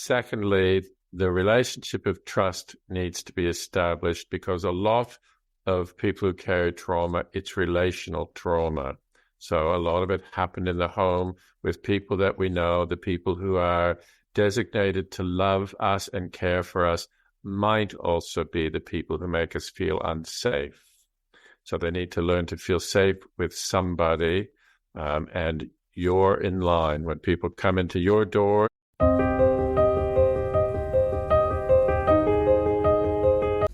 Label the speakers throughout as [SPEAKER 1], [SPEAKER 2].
[SPEAKER 1] secondly, the relationship of trust needs to be established, because a lot of people who carry trauma, it's relational trauma. So a lot of it happened in the home with people that we know. The people who are designated to love us and care for us might also be the people who make us feel unsafe. So they need to learn to feel safe with somebody, and you're in line. When people come into your door,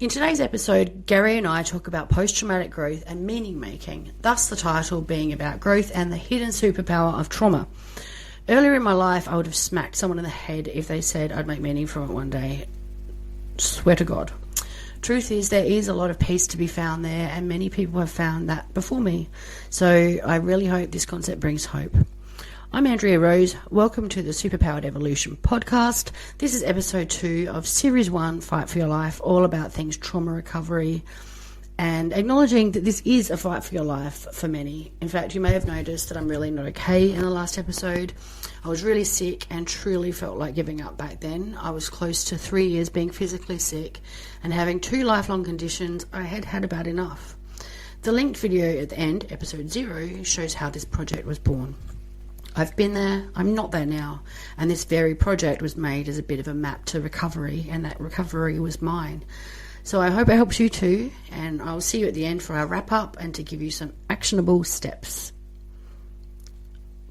[SPEAKER 2] in today's episode, Gary and I talk about post-traumatic growth and meaning making, thus the title being about growth and the hidden superpower of trauma. Earlier in my life, I would have smacked someone in the head if they said I'd make meaning from it one day. Swear to God. Truth is, there is a lot of peace to be found there, and many people have found that before me. So I really hope this concept brings hope. I'm Andrea Rose. Welcome to the Superpowered Evolution podcast. This is episode 2 of series 1, Fight for Your Life, all about things trauma recovery, and acknowledging that this is a fight for your life for many. In fact, you may have noticed that I'm really not okay in the last episode. I was really sick and truly felt like giving up back then. I was close to 3 years being physically sick and having 2 lifelong conditions. I had had about enough. The linked video at the end, episode 0, shows how this project was born. I've been there, I'm not there now, and this very project was made as a bit of a map to recovery, and that recovery was mine. So I hope it helps you too, and I'll see you at the end for our wrap-up and to give you some actionable steps.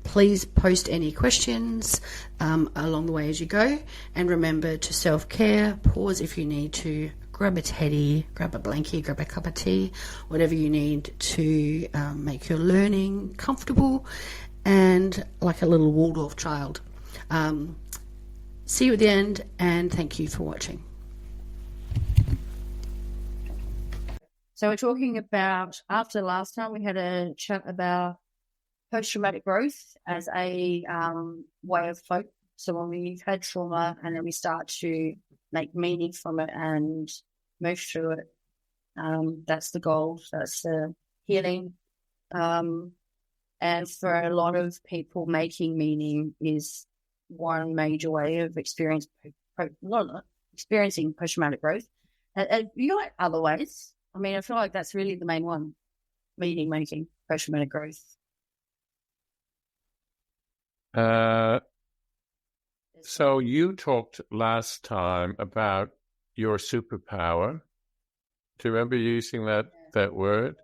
[SPEAKER 2] Please post any questions along the way as you go, and remember to self-care, pause if you need to, grab a teddy, grab a blankie, grab a cup of tea, whatever you need to make your learning comfortable and like a little Waldorf child. See you at the end, and thank you for watching.
[SPEAKER 3] So we're talking about, after last time, we had a chat about post-traumatic growth as a way of hope. So when we've had trauma and then we start to make meaning from it and move through it, that's the goal, that's the healing. And for a lot of people, making meaning is one major way of experiencing post-traumatic growth. And you like other ways? I mean, I feel like that's really the main one, meaning making, post-traumatic growth.
[SPEAKER 1] So you talked last time about your superpower. Do you remember using that word?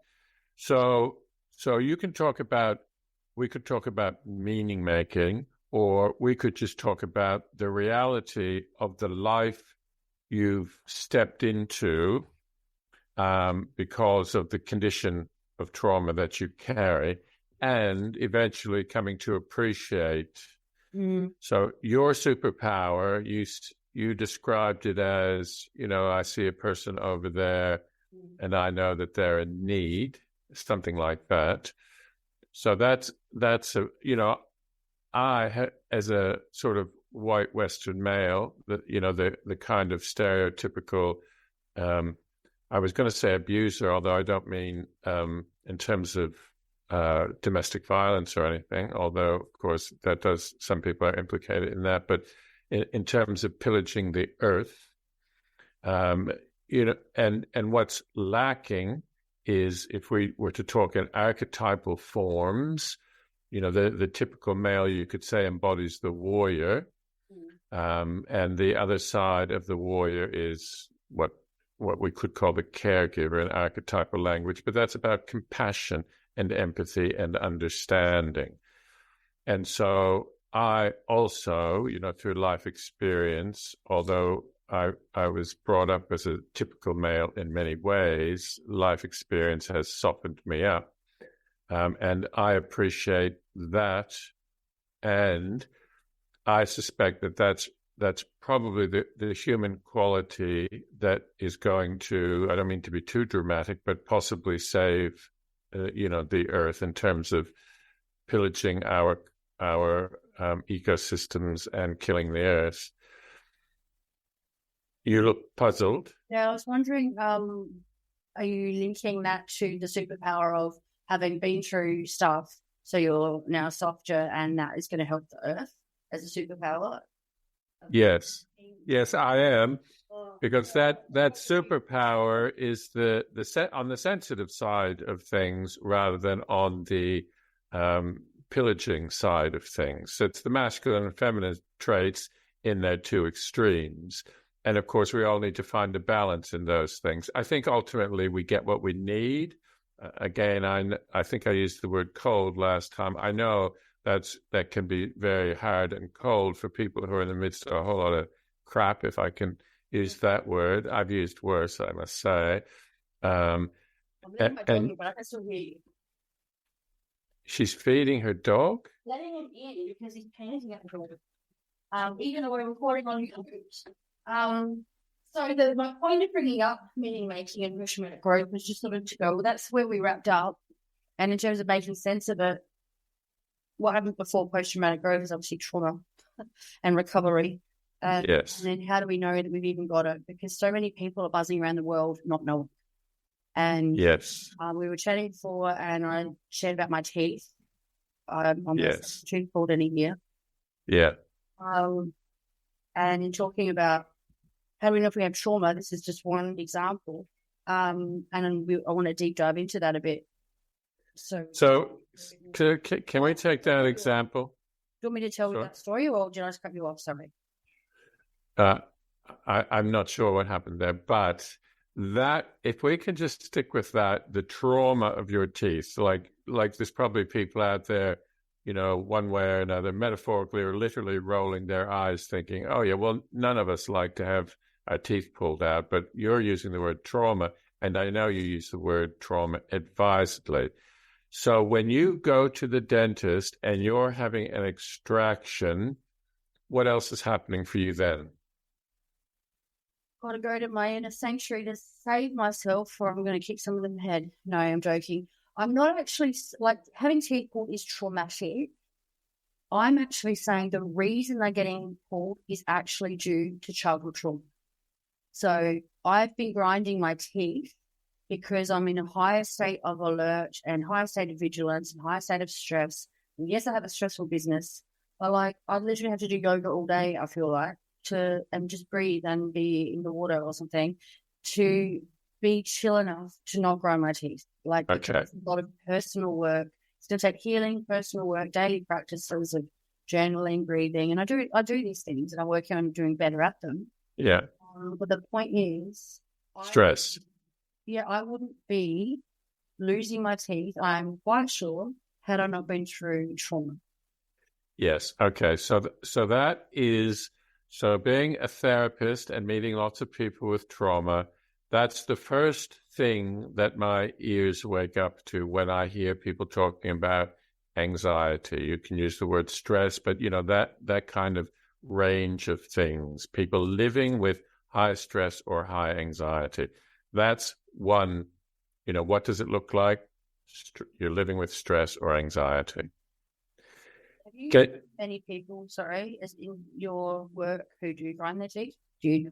[SPEAKER 1] So you can talk about, we could talk about meaning making, or we could just talk about the reality of the life you've stepped into because of the condition of trauma that you carry, and eventually coming to appreciate. So your superpower, you described it as, I see a person over there and I know that they're in need, something like that. So that's as a sort of white Western male, the kind of stereotypical, I was going to say abuser, although I don't mean in terms of domestic violence or anything, although of course some people are implicated in that, but in terms of pillaging the earth, and what's lacking is, if we were to talk in archetypal forms, the typical male, you could say, embodies the warrior, and the other side of the warrior is what we could call the caregiver in archetypal language, but that's about compassion and empathy and understanding. And so I also, through life experience, although I was brought up as a typical male in many ways, life experience has softened me up. And I appreciate that. And I suspect that's probably the human quality that is going to, I don't mean to be too dramatic, but possibly save, the earth in terms of pillaging our ecosystems and killing the earth. You look puzzled.
[SPEAKER 3] Yeah, I was wondering, are you linking that to the superpower of having been through stuff, so you're now softer, and that is going to help the earth as a superpower?
[SPEAKER 1] Yes. Yes, I am. Because that superpower is the set on the sensitive side of things rather than on the pillaging side of things. So it's the masculine and feminine traits in their two extremes. And of course, we all need to find a balance in those things. I think ultimately we get what we need. Again, I think I used the word cold last time. I know that can be very hard and cold for people who are in the midst of a whole lot of crap, if I can use that word. I've used worse, I must say.
[SPEAKER 3] I'm letting my dog in, but I can still hear you.
[SPEAKER 1] She's feeding her dog?
[SPEAKER 3] Letting him in because he's panting at the door. Even though we're recording on YouTube. So my point of bringing up meaning making and post-traumatic growth was just sort of to go, well, that's where we wrapped up. And in terms of making sense of it, what happened before post-traumatic growth is obviously trauma and recovery.
[SPEAKER 1] Yes.
[SPEAKER 3] And then how do we know that we've even got it? Because so many people are buzzing around the world not knowing. And
[SPEAKER 1] yes,
[SPEAKER 3] we were chatting before, and I shared about my teeth. I'm
[SPEAKER 1] yes,
[SPEAKER 3] tooth pulled in a year.
[SPEAKER 1] Yeah.
[SPEAKER 3] And in talking about how do we know if we have trauma, this is just one example. And I want to deep dive into that a bit. So
[SPEAKER 1] can we take that example?
[SPEAKER 3] Do you want me to tell you that story, or did I just cut you off? Sorry.
[SPEAKER 1] I'm not sure what happened there, but that if we can just stick with that, the trauma of your teeth, like there's probably people out there, one way or another, metaphorically or literally rolling their eyes thinking, oh yeah, well, none of us like to have our teeth pulled out, but you're using the word trauma, and I know you use the word trauma advisedly. So when you go to the dentist and you're having an extraction, what else is happening for you then?
[SPEAKER 3] Got to go to my inner sanctuary to save myself, or I'm going to kick some of them in the head. No, I'm joking. I'm not actually, like, having teeth pulled is traumatic. I'm actually saying the reason they're getting pulled is actually due to childhood trauma. So I've been grinding my teeth because I'm in a higher state of alert and higher state of vigilance and higher state of stress. And yes, I have a stressful business, but I literally have to do yoga all day, I feel like, and just breathe and be in the water or something to be chill enough to not grind my teeth. It's a lot of personal work. It's going to take healing, personal work, daily practices of journaling, breathing, and I do these things, and I'm working on doing better at them.
[SPEAKER 1] Yeah.
[SPEAKER 3] But the point is,
[SPEAKER 1] stress.
[SPEAKER 3] I wouldn't be losing my teeth, I'm quite sure, had I not been through trauma.
[SPEAKER 1] Yes. Okay. So that is. So being a therapist and meeting lots of people with trauma, that's the first thing that my ears wake up to when I hear people talking about anxiety. You can use the word stress, but that kind of range of things. People living with high stress or high anxiety. That's one, what does it look like? You're living with stress or anxiety.
[SPEAKER 3] Have you any people, as in your work, who do grind their teeth? Do you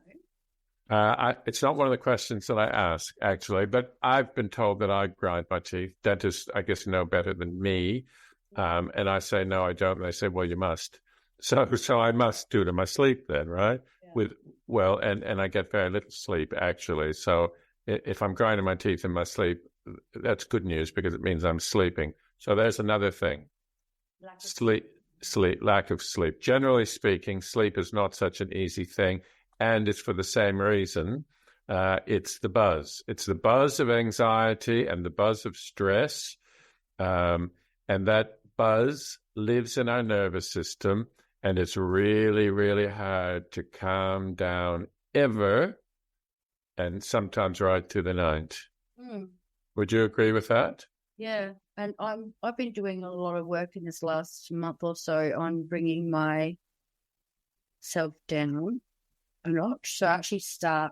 [SPEAKER 3] know?
[SPEAKER 1] It's not one of the questions that I ask, actually, but I've been told that I grind my teeth. Dentists, I guess, know better than me. And I say, no, I don't. And they say, well, you must. So I must do it in my sleep then, right? Yeah. And I get very little sleep, actually. So if I'm grinding my teeth in my sleep, that's good news because it means I'm sleeping. So there's another thing. Lack of sleep. Generally speaking, sleep is not such an easy thing, and it's for the same reason. It's the buzz. It's the buzz of anxiety and the buzz of stress, and that buzz lives in our nervous system, and it's really, really hard to calm down ever, and sometimes right to the night. Would you agree with that?
[SPEAKER 3] Yeah, and I've been doing a lot of work in this last month or so on bringing myself down a notch. So I actually I'm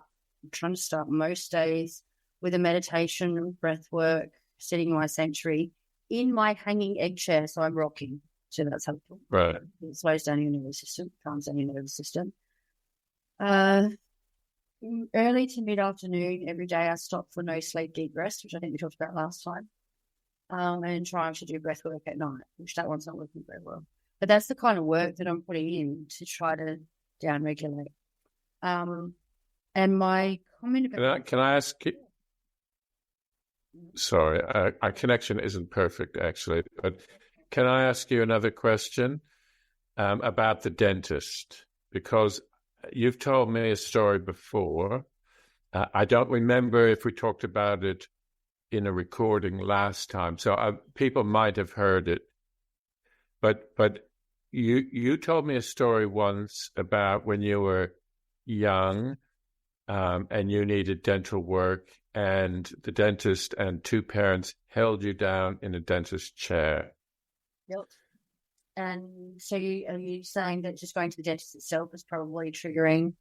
[SPEAKER 3] trying to start most days with a meditation, breath work, sitting in my sanctuary in my hanging egg chair. So I'm rocking. So that's helpful.
[SPEAKER 1] Right.
[SPEAKER 3] It slows down your nervous system, calms down your nervous system. Early to mid-afternoon every day I stop for no sleep, deep rest, which I think we talked about last time. And trying to do breath work at night, which that one's not working very well. But that's the kind of work that I'm putting in to try to down-regulate. And my comment about...
[SPEAKER 1] Can I ask you? Sorry, our connection isn't perfect, actually. But can I ask you another question about the dentist? Because you've told me a story before. I don't remember if we talked about it in a recording last time, so people might have heard it. But you told me a story once about when you were young and you needed dental work, and the dentist and two parents held you down in a dentist chair.
[SPEAKER 3] Yep. And so are you saying that just going to the dentist itself is probably triggering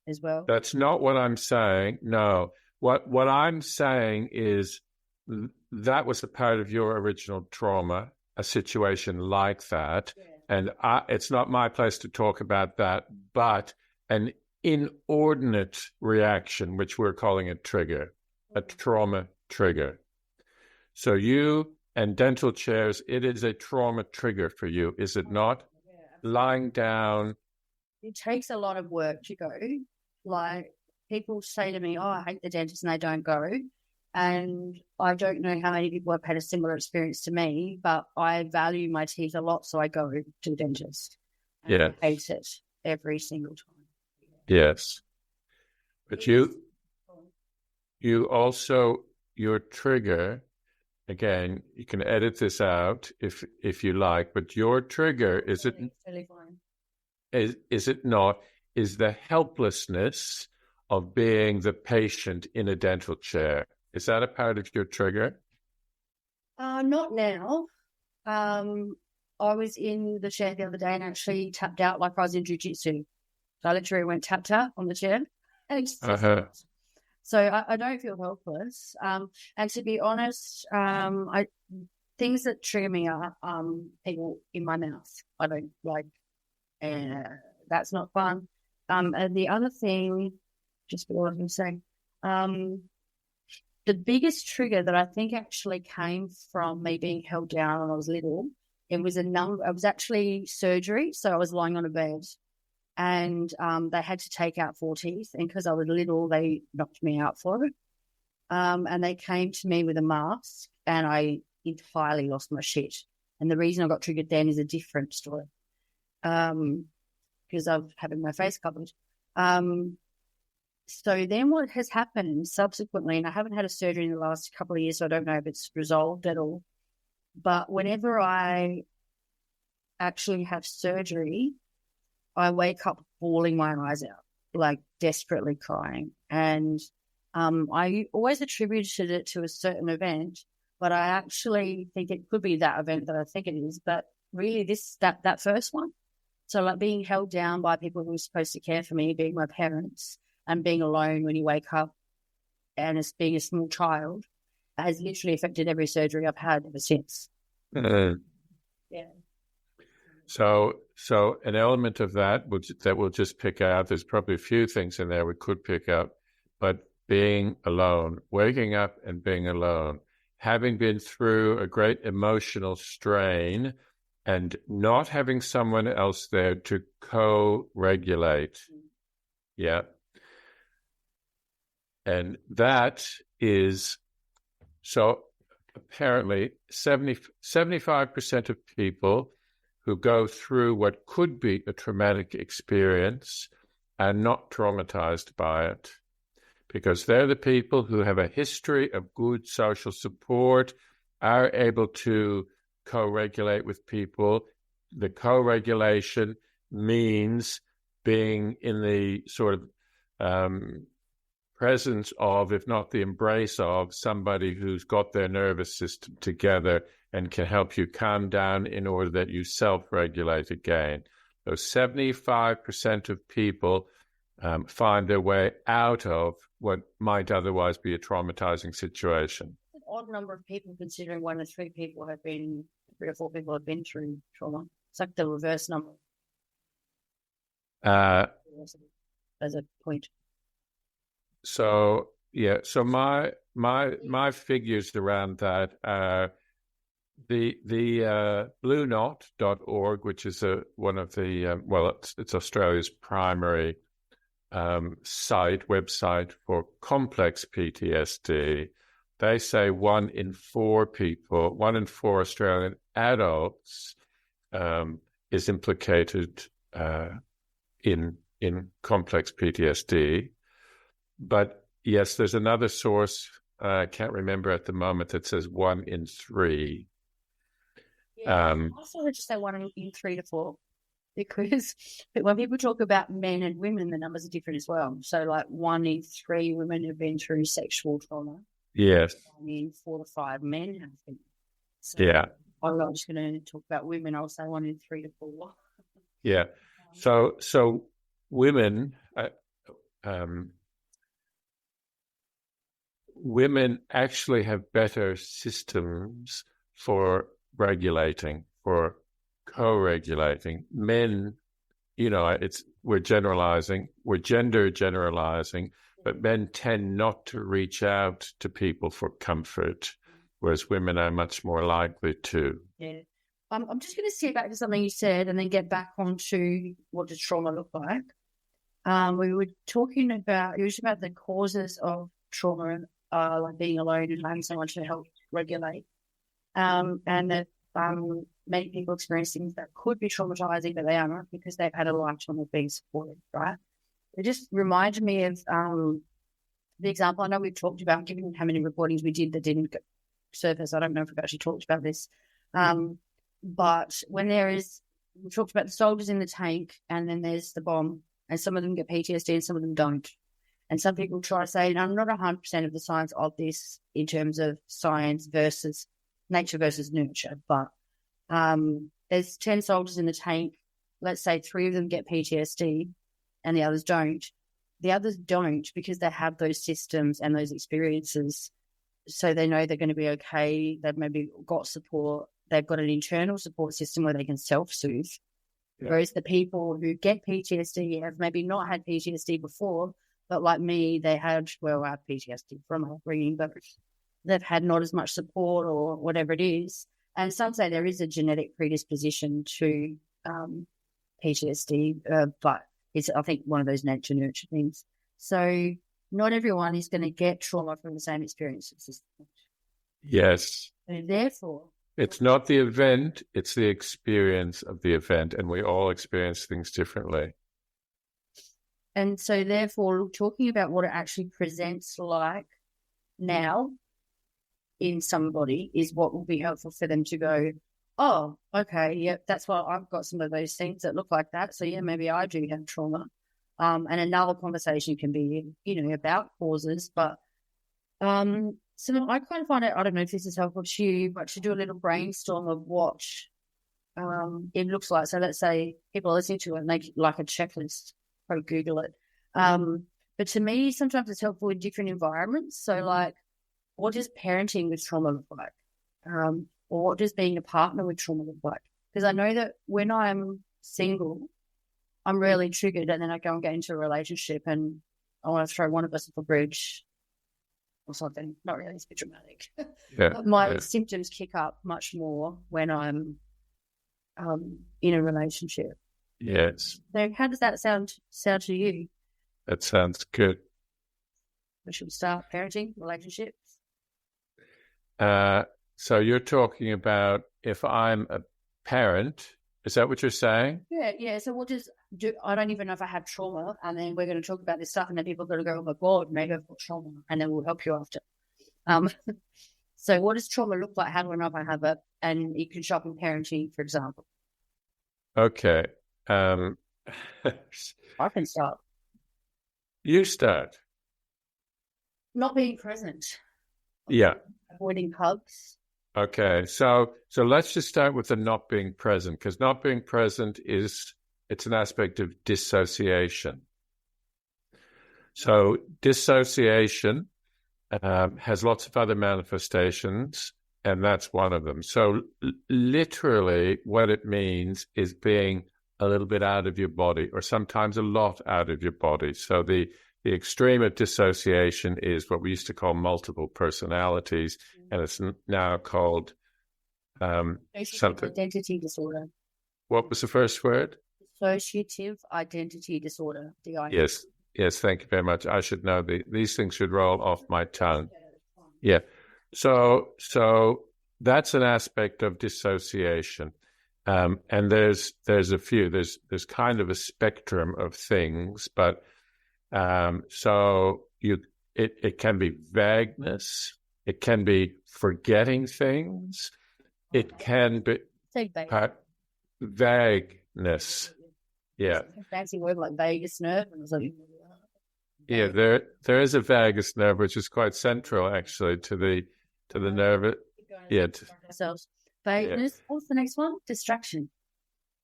[SPEAKER 3] as well?
[SPEAKER 1] That's not what I'm saying. No. What I'm saying is that was a part of your original trauma, a situation like that. Yeah. And it's not my place to talk about that, but an inordinate reaction, which we're calling a trigger, a trauma trigger. So you and dental chairs, it is a trauma trigger for you, is it not? Yeah, lying down.
[SPEAKER 3] It takes a lot of work to go. Like, people say to me, oh, I hate the dentist, and they don't go. And I don't know how many people have had a similar experience to me, but I value my teeth a lot, so I go to the dentist. And I hate it every single time.
[SPEAKER 1] Yes. But you also, your trigger, again, you can edit this out if you like, but your trigger, is it not, is the helplessness of being the patient in a dental chair. Is that a part of your trigger?
[SPEAKER 3] Not now. I was in the chair the other day and actually tapped out like I was in jiu-jitsu. So I literally went tap on the chair. And So I don't feel helpless. And to be honest, things that trigger me are people in my mouth. I don't like, that's not fun. And the other thing, just what I'm saying, the biggest trigger that I think actually came from me being held down when I was little, it was actually surgery. So I was lying on a bed. And they had to take out 4 teeth. And because I was little, they knocked me out for it. And they came to me with a mask, and I entirely lost my shit. And the reason I got triggered then is a different story, because of having my face covered. So then what has happened subsequently, and I haven't had a surgery in the last couple of years, so I don't know if it's resolved at all. But whenever I actually have surgery, I wake up bawling my eyes out, like desperately crying. And I always attributed it to a certain event, but I actually think it could be that event that I think it is. But really that first one. So like being held down by people who were supposed to care for me, being my parents, and being alone when you wake up, and as being a small child, has literally affected every surgery I've had ever since.
[SPEAKER 1] Yeah. So an element of that we'll just pick out, there's probably a few things in there we could pick up, but being alone, waking up and being alone, having been through a great emotional strain and not having someone else there to co-regulate. Yeah. And that is, so apparently 75% of people who go through what could be a traumatic experience are not traumatized by it, because they're the people who have a history of good social support, are able to co-regulate with people. The co-regulation means being in the sort of presence of, if not the embrace of, somebody who's got their nervous system together and can help you calm down in order that you self-regulate again. So 75% of people find their way out of what might otherwise be a traumatizing situation.
[SPEAKER 3] An odd number of people, considering 1 in 3 people have been, 3 or 4 people have been through trauma. It's like the reverse number. As a point.
[SPEAKER 1] So yeah, so my figures around that are the blueknot.org, which is one of the it's Australia's primary website for complex PTSD, they say 1 in 4 people, 1 in 4 Australian adults is implicated in complex PTSD. But yes, there's another source, I can't remember at the moment, that says 1 in 3.
[SPEAKER 3] Yeah, I also heard you say 1 in 3 to 4. Because when people talk about men and women, the numbers are different as well. So, like 1 in 3 women have been through sexual trauma.
[SPEAKER 1] Yes.
[SPEAKER 3] 1 in 4 to 5 men have been. So
[SPEAKER 1] yeah.
[SPEAKER 3] I'm not just going to talk about women. I'll say 1 in 3 to 4.
[SPEAKER 1] Yeah. So women, women actually have better systems for regulating, for co-regulating. Men, we're generalizing, we're gender generalizing, but men tend not to reach out to people for comfort, whereas women are much more likely to.
[SPEAKER 3] Yeah. I'm just going to sit back to something you said and then get back onto what does trauma look like. We were talking about, it was about the causes of trauma, like being alone and having someone to help regulate. And that many people experience things that could be traumatizing, but they are not because they've had a lifetime of being supported, right? It just reminded me of the example. I know we've talked about, given how many recordings we did that didn't surface. I don't know if we've actually talked about this. But when we talked about the soldiers in the tank and then there's the bomb, and some of them get PTSD and some of them don't. And some people try to say, and I'm not 100% of the science of this in terms of science versus nature versus nurture, but there's 10 soldiers in the tank. Let's say 3 of them get PTSD and the others don't. The others don't because they have those systems and those experiences. So they know they're going to be okay. They've maybe got support. They've got an internal support system where they can self-soothe. Yeah. Whereas the people who get PTSD have maybe not had PTSD before, but like me, I have PTSD from upbringing, but they've had not as much support or whatever it is. And some say there is a genetic predisposition to PTSD, but it's, I think, one of those nature-nurture things. So not everyone is going to get trauma from the same experiences.
[SPEAKER 1] Yes.
[SPEAKER 3] And therefore,
[SPEAKER 1] it's not the event, it's the experience of the event, and we all experience things differently.
[SPEAKER 3] And so therefore, talking about what it actually presents like now in somebody is what will be helpful for them to go, oh, okay, yeah, that's why I've got some of those things that look like that. So, yeah, maybe I do have trauma. And another conversation can be, about causes. But so I kind of find it, I don't know if this is helpful to you, but to do a little brainstorm of what it looks like. So let's say people are listening to it and they like a checklist, probably Google it. But to me, sometimes it's helpful in different environments. So like, what does parenting with trauma look like? Or what does being a partner with trauma look like? Because I know that when I'm single, I'm really triggered, and then I go and get into a relationship and I want to throw one of us off a bridge or something. Not really, it's a bit dramatic.
[SPEAKER 1] Yeah,
[SPEAKER 3] My symptoms kick up much more when I'm in a relationship.
[SPEAKER 1] Yes.
[SPEAKER 3] So how does that sound to you?
[SPEAKER 1] That sounds good.
[SPEAKER 3] We should start parenting, relationships.
[SPEAKER 1] So you're talking about if I'm a parent, is that what you're saying?
[SPEAKER 3] Yeah. So what does I don't even know if I have trauma, and then we're going to talk about this stuff, and then people are going to go, oh my God, maybe I've got trauma, and then we'll help you after. So what does trauma look like? How do I know if I have it? And you can show up in parenting, for example.
[SPEAKER 1] Okay.
[SPEAKER 3] I can start.
[SPEAKER 1] You start.
[SPEAKER 3] Not being present.
[SPEAKER 1] Yeah.
[SPEAKER 3] Avoiding hugs.
[SPEAKER 1] Okay. So let's just start with the not being present, because not being present it's an aspect of dissociation. So dissociation has lots of other manifestations, and that's one of them. So literally what it means is being a little bit out of your body, or sometimes a lot out of your body. So the extreme of dissociation is what we used to call multiple personalities, and it's now called something.
[SPEAKER 3] Identity disorder.
[SPEAKER 1] What was the first word?
[SPEAKER 3] Dissociative identity disorder. DID.
[SPEAKER 1] Yes, Yes, thank you very much. I should know these things should roll off my tongue. Yeah. So that's an aspect of dissociation. And there's a few. There's kind of a spectrum of things, but so it can be vagueness, it can be forgetting things, it can be vagueness. Yeah.
[SPEAKER 3] Fancy word like vagus nerve.
[SPEAKER 1] Yeah, there is a vagus nerve which is quite central actually to the nerve. Yeah.
[SPEAKER 3] Vagueness. Yeah. What's the next one? Distraction.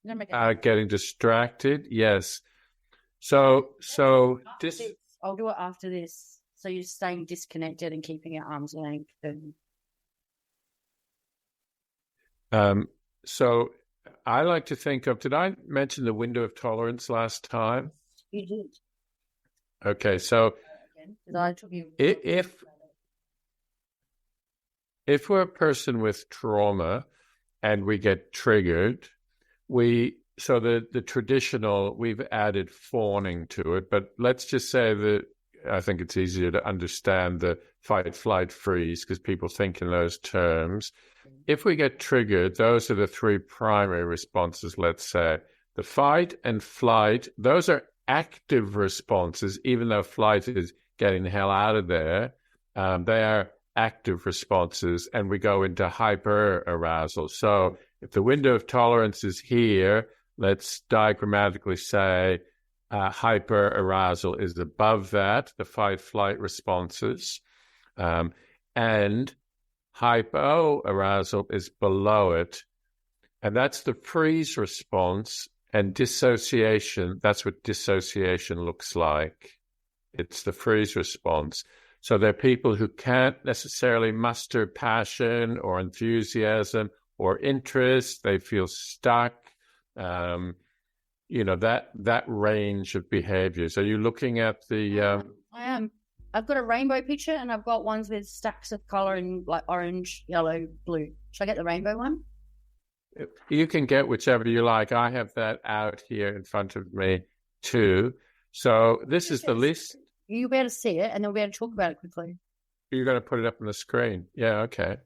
[SPEAKER 1] Getting distracted. Yes. So
[SPEAKER 3] I'll do it after this. So you're staying disconnected and keeping at arm's length.
[SPEAKER 1] So I like to think of, did I mention the window of tolerance last time?
[SPEAKER 3] You did.
[SPEAKER 1] Okay, so if we're a person with trauma and we get triggered, so the traditional, we've added fawning to it, but let's just say that I think it's easier to understand the fight, flight, freeze because people think in those terms. If we get triggered, those are the three primary responses, let's say. The fight and flight, those are active responses, even though flight is getting the hell out of there. They are active responses, and we go into hyper-arousal. So if the window of tolerance is here, let's diagrammatically say hyper-arousal is above that, the fight-flight responses, and hypo-arousal is below it. And that's the freeze response. And dissociation, that's what dissociation looks like. It's the freeze response. So there are people who can't necessarily muster passion or enthusiasm or interest. They feel stuck. That range of behaviors. Are you looking at the...
[SPEAKER 3] I am. I've got a rainbow picture and I've got ones with stacks of colour in like orange, yellow, blue. Should I get the rainbow one?
[SPEAKER 1] You can get whichever you like. I have that out here in front of me too. So this is the list.
[SPEAKER 3] You'll be able to see it and then we'll be able to talk about it quickly.
[SPEAKER 1] You're going to put it up on the screen. Yeah, okay.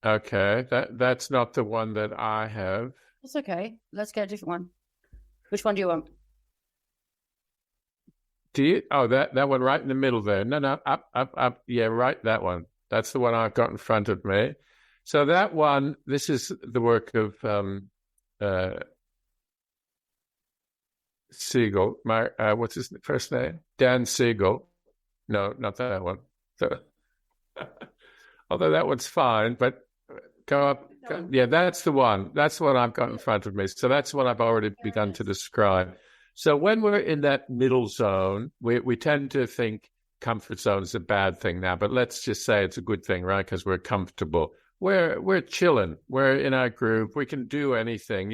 [SPEAKER 1] Okay, that's not the one that I have.
[SPEAKER 3] It's okay. Let's get a different one. Which one do you want?
[SPEAKER 1] Do you? Oh, that one right in the middle there. No, up. Yeah, right, that one. That's the one I've got in front of me. So that one, this is the work of Siegel. What's his first name? Dan Siegel. No, not that one. So, although that one's fine, but go up. Yeah, that's the one. That's what I've got in front of me. So that's what I've already begun to describe. So when we're in that middle zone, we tend to think comfort zone is a bad thing now, but let's just say it's a good thing, right? Because we're comfortable. We're chilling. We're in our groove. We can do anything.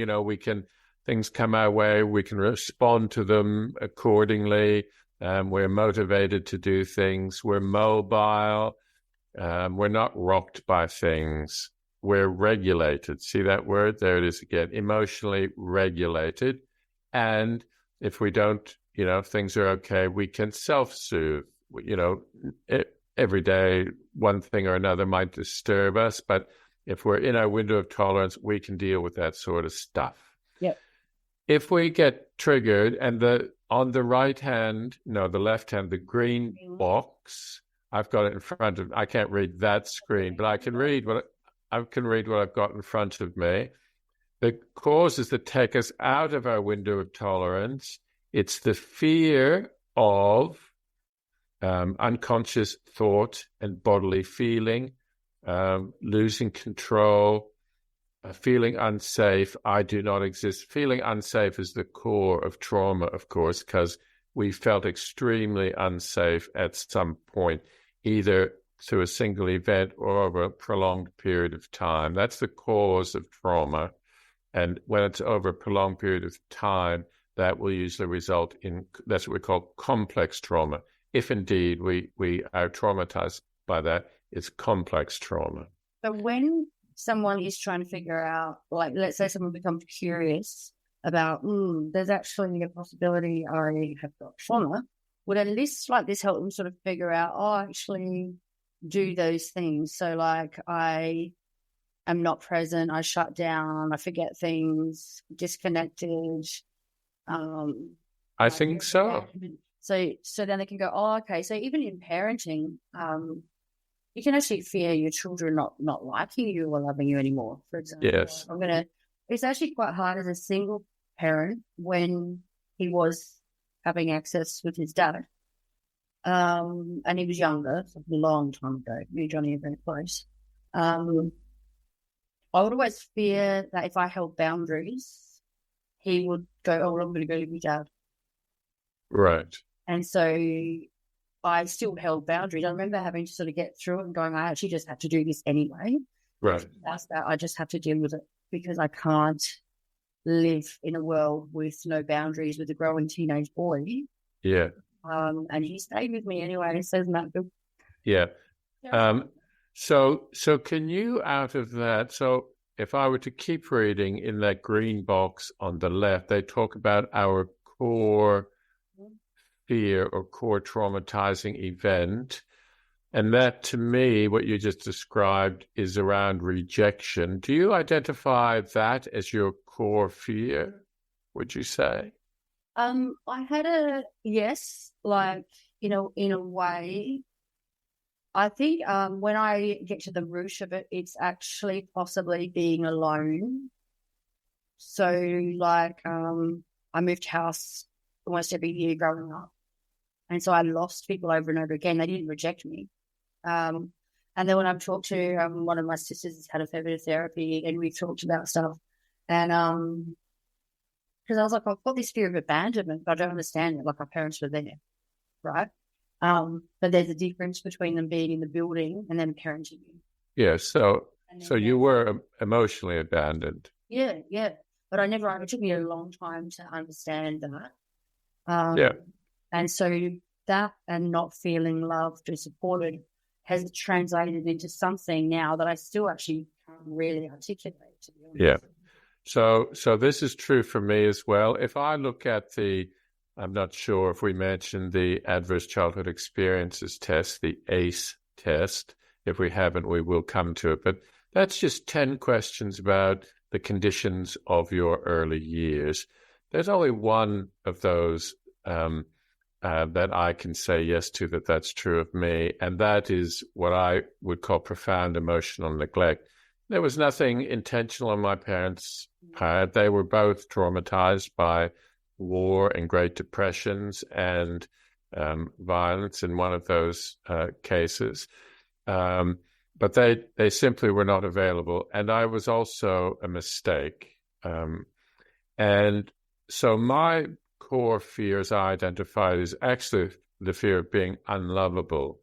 [SPEAKER 1] Things come our way. We can respond to them accordingly. We're motivated to do things. We're mobile. We're not rocked by things. We're regulated. See that word? There it is again. Emotionally regulated. And if we don't, if things are okay, we can self-soothe. Every day, one thing or another might disturb us, but if we're in our window of tolerance, we can deal with that sort of stuff.
[SPEAKER 3] Yep.
[SPEAKER 1] If we get triggered, and on the right hand, no, the left hand, the green box, I've got it in front of. I can't read that screen, but I can read what I've got in front of me. The causes that take us out of our window of tolerance, it's the fear of unconscious thought and bodily feeling, losing control, feeling unsafe. I do not exist. Feeling unsafe is the core of trauma, of course, because we felt extremely unsafe at some point, either through a single event or over a prolonged period of time. That's the cause of trauma. And when it's over a prolonged period of time, that will usually result in, that's what we call complex trauma. If indeed we are traumatized by that, it's complex trauma.
[SPEAKER 3] So when someone is trying to figure out, like, let's say someone becomes curious about, there's actually a possibility I have got trauma, would a list like this help them sort of figure out, I actually do those things. So like I am not present, I shut down, I forget things, disconnected.
[SPEAKER 1] I think so.
[SPEAKER 3] So then they can go, okay. So even in parenting, you can actually fear your children not liking you or loving you anymore, for example.
[SPEAKER 1] Yes.
[SPEAKER 3] It's actually quite hard as a single parent when he was having access with his dad. And he was younger, a long time ago. Me and Johnny are very close. I would always fear that if I held boundaries, he would go, oh, well, I'm going to go to my dad.
[SPEAKER 1] Right.
[SPEAKER 3] And so I still held boundaries. I remember having to sort of get through it and going, I actually just have to do this anyway.
[SPEAKER 1] Right.
[SPEAKER 3] That's that. I just have to deal with it because I can't live in a world with no boundaries with a growing teenage boy.
[SPEAKER 1] Yeah.
[SPEAKER 3] And he stayed with me anyway. It says that.
[SPEAKER 1] Yeah. So can you, out of that, so if I were to keep reading in that green box on the left, they talk about our core fear or core traumatizing event. And that, to me, what you just described is around rejection. Do you identify that as your core fear, would you say?
[SPEAKER 3] I had yes, like, in a way. I think when I get to the root of it, it's actually possibly being alone. So, like, I moved house almost every year growing up. And so I lost people over and over again. They didn't reject me. And then when I've talked to one of my sisters has had a fair bit of therapy, and we've talked about stuff. And because I was like, I've got this fear of abandonment, but I don't understand it. Like, our parents were there, right? But there's a difference between them being in the building and then parenting you.
[SPEAKER 1] Yeah, so you were emotionally abandoned.
[SPEAKER 3] Yeah. But it took me a long time to understand that. And so that and not feeling loved or supported has translated into something now that I still actually can't really articulate, to be honest.
[SPEAKER 1] Yeah. So this is true for me as well. If I look at I'm not sure if we mentioned the Adverse Childhood Experiences test, the ACE test. If we haven't, we will come to it. But that's just 10 questions about the conditions of your early years. There's only one of those that I can say yes to, that's true of me, and that is what I would call profound emotional neglect. There was nothing intentional on my parents' part. They were both traumatized by war and Great Depressions and violence in one of those cases. But they simply were not available. And I was also a mistake. And so my core fears I identified is actually the fear of being unlovable.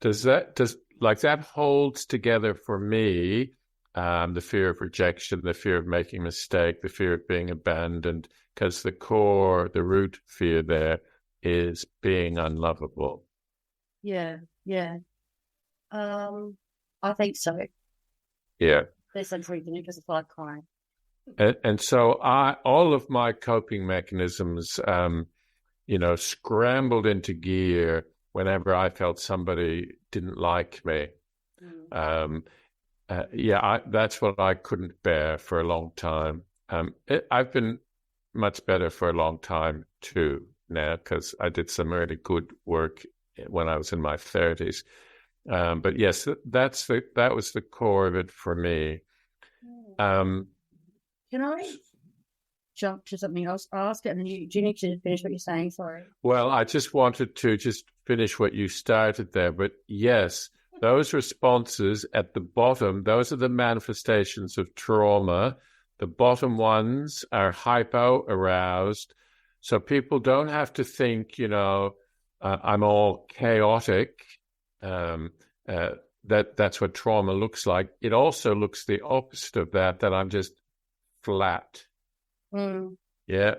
[SPEAKER 1] That holds together for me the fear of rejection, the fear of making a mistake, the fear of being abandoned, because the root fear there is being unlovable.
[SPEAKER 3] Yeah. I think so.
[SPEAKER 1] Yeah.
[SPEAKER 3] There's some truth in it because it's like crying.
[SPEAKER 1] And so all of my coping mechanisms, scrambled into gear whenever I felt somebody didn't like me. That's what I couldn't bear for a long time. I've been much better for a long time too now, because I did some really good work when I was in my 30s. But yes, that was the core of it for me.
[SPEAKER 3] Can I jump to something else? I'll ask it, and then do you need to finish what you're saying? Sorry.
[SPEAKER 1] Well, I just wanted to finish what you started there. But yes, those responses at the bottom, those are the manifestations of trauma. The bottom ones are hypo-aroused. So people don't have to think, I'm all chaotic. That's what trauma looks like. It also looks the opposite of that I'm just flat. Yeah.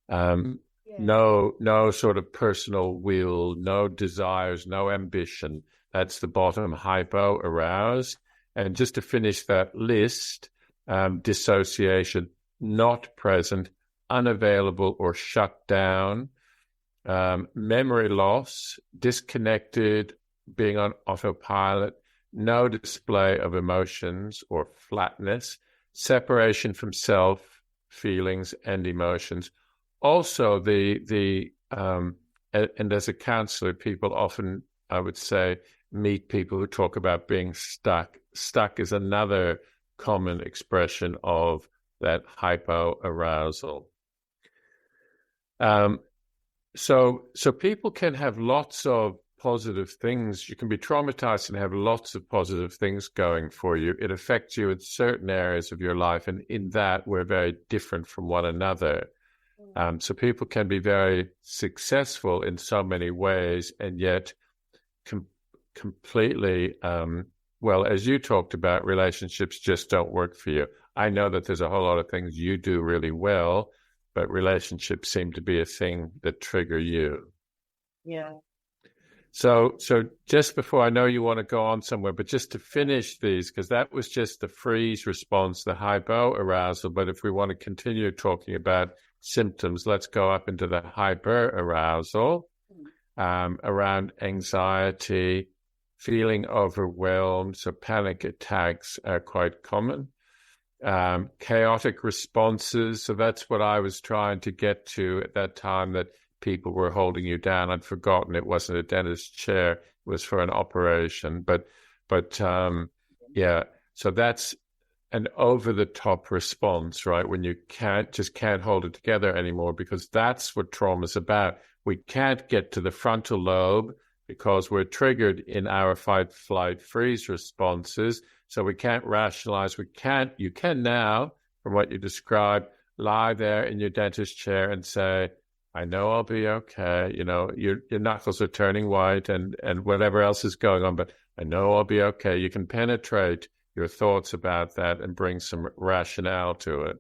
[SPEAKER 1] No sort of personal will, no desires, no ambition. That's the bottom, hypo-aroused. And just to finish that list, dissociation, not present, unavailable or shut down, memory loss, disconnected, being on autopilot, no display of emotions or flatness, separation from self, feelings and emotions. Also, and as a counselor, people often, I would say, meet people who talk about being stuck. Stuck is another common expression of that hypo-arousal. So people can have lots of positive things. You can be traumatized and have lots of positive things going for you. It affects you in certain areas of your life, and in that we're very different from one another. So people can be very successful in so many ways, and yet completely, well, as you talked about, relationships just don't work for you. I know that there's a whole lot of things you do really well, but relationships seem to be a thing that trigger you.
[SPEAKER 3] Yeah.
[SPEAKER 1] So just before, I know you want to go on somewhere, but just to finish these, because that was just the freeze response, the hypo-arousal. But if we want to continue talking about symptoms, let's go up into the hyper-arousal, around anxiety, feeling overwhelmed. So panic attacks are quite common. Chaotic responses. So that's what I was trying to get to at that time, that people were holding you down. I'd forgotten it wasn't a dentist chair. It was for an operation. But yeah, so that's an over-the-top response, right? When you can't hold it together anymore, because that's what trauma's about. We can't get to the frontal lobe because we're triggered in our fight, flight, freeze responses. So we can't rationalize. You can now, from what you described, lie there in your dentist chair and say, I know I'll be okay. You know, your knuckles are turning white and whatever else is going on, but I know I'll be okay. You can penetrate your thoughts about that and bring some rationale to it.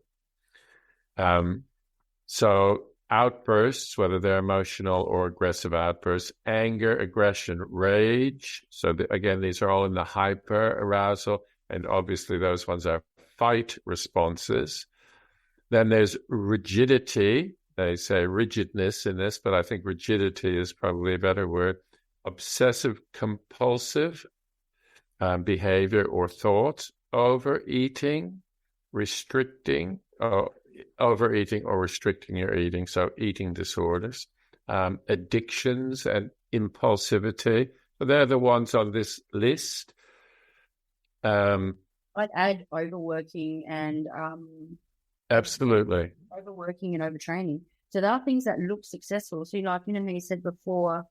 [SPEAKER 1] So outbursts, whether they're emotional or aggressive outbursts, anger, aggression, rage. So again, these are all in the hyper-arousal, and obviously those ones are fight responses. Then there's rigidity. They say rigidness in this, but I think rigidity is probably a better word. Obsessive compulsive behavior or thoughts, overeating, overeating or restricting your eating, so eating disorders, addictions and impulsivity. So they're the ones on this list.
[SPEAKER 3] I'd add overworking and
[SPEAKER 1] absolutely
[SPEAKER 3] overworking and overtraining. So there are things that look successful. So, like how you said before,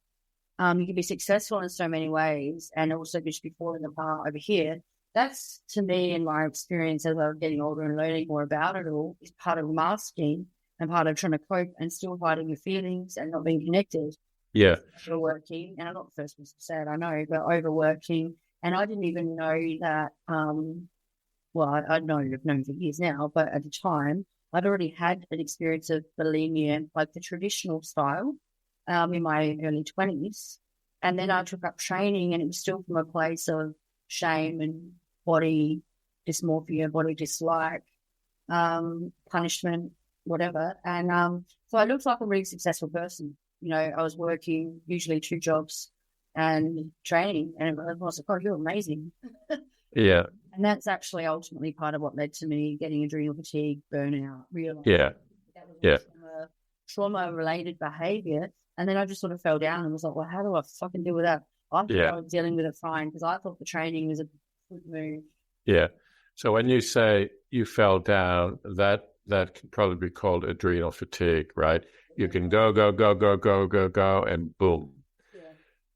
[SPEAKER 3] you can be successful in so many ways and also just be falling apart over here. That's, to me, in my experience as I was getting older and learning more about it all, is part of masking and part of trying to cope and still hiding your feelings and not being connected.
[SPEAKER 1] Yeah.
[SPEAKER 3] Overworking, and I'm not the first person to say it, I know, but overworking. And I didn't even know that, I've known for years now, but at the time, I'd already had an experience of bulimia, like the traditional style, in my early 20s. And then I took up training, and it was still from a place of shame and body dysmorphia, body dislike, punishment, whatever. And so I looked like a really successful person. You know, I was working usually 2 jobs and training, and I was like, oh, you're amazing.
[SPEAKER 1] Yeah.
[SPEAKER 3] And that's actually ultimately part of what led to me getting adrenal fatigue, burnout, realizing that was trauma-related behavior. And then I just sort of fell down and was like, well, how do I fucking deal with that? I thought I was dealing with it fine because I thought the training was a good move. Yeah.
[SPEAKER 1] So when you say you fell down, that can probably be called adrenal fatigue, right? You can go, and boom.
[SPEAKER 3] Yeah.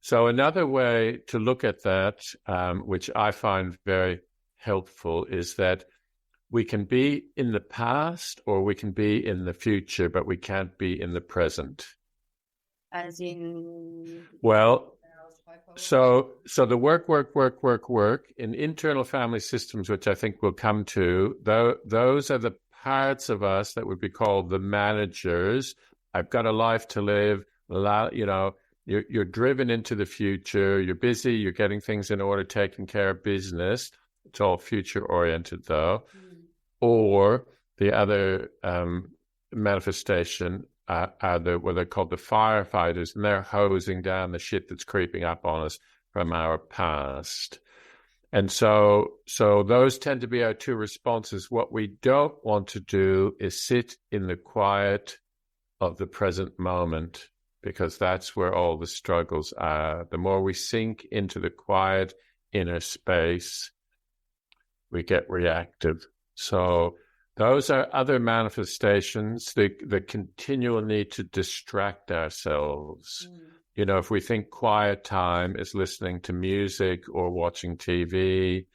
[SPEAKER 1] So another way to look at that, which I find very helpful, is that we can be in the past or we can be in the future, but we can't be in the present.
[SPEAKER 3] As in?
[SPEAKER 1] Well, so the work in internal family systems, which I think we'll come to, those are the parts of us that would be called the managers. I've got a life to live, you know, you're driven into the future, you're busy, you're getting things in order, taking care of business. It's all future oriented though. Or the other manifestation are what they're called the firefighters, and they're hosing down the shit that's creeping up on us from our past. And so those tend to be our two responses. What we don't want to do is sit in the quiet of the present moment, because that's where all the struggles are. The more we sink into the quiet inner space, we get reactive. So those are other manifestations, the continual need to distract ourselves. You know, if we think quiet time is listening to music or watching TV,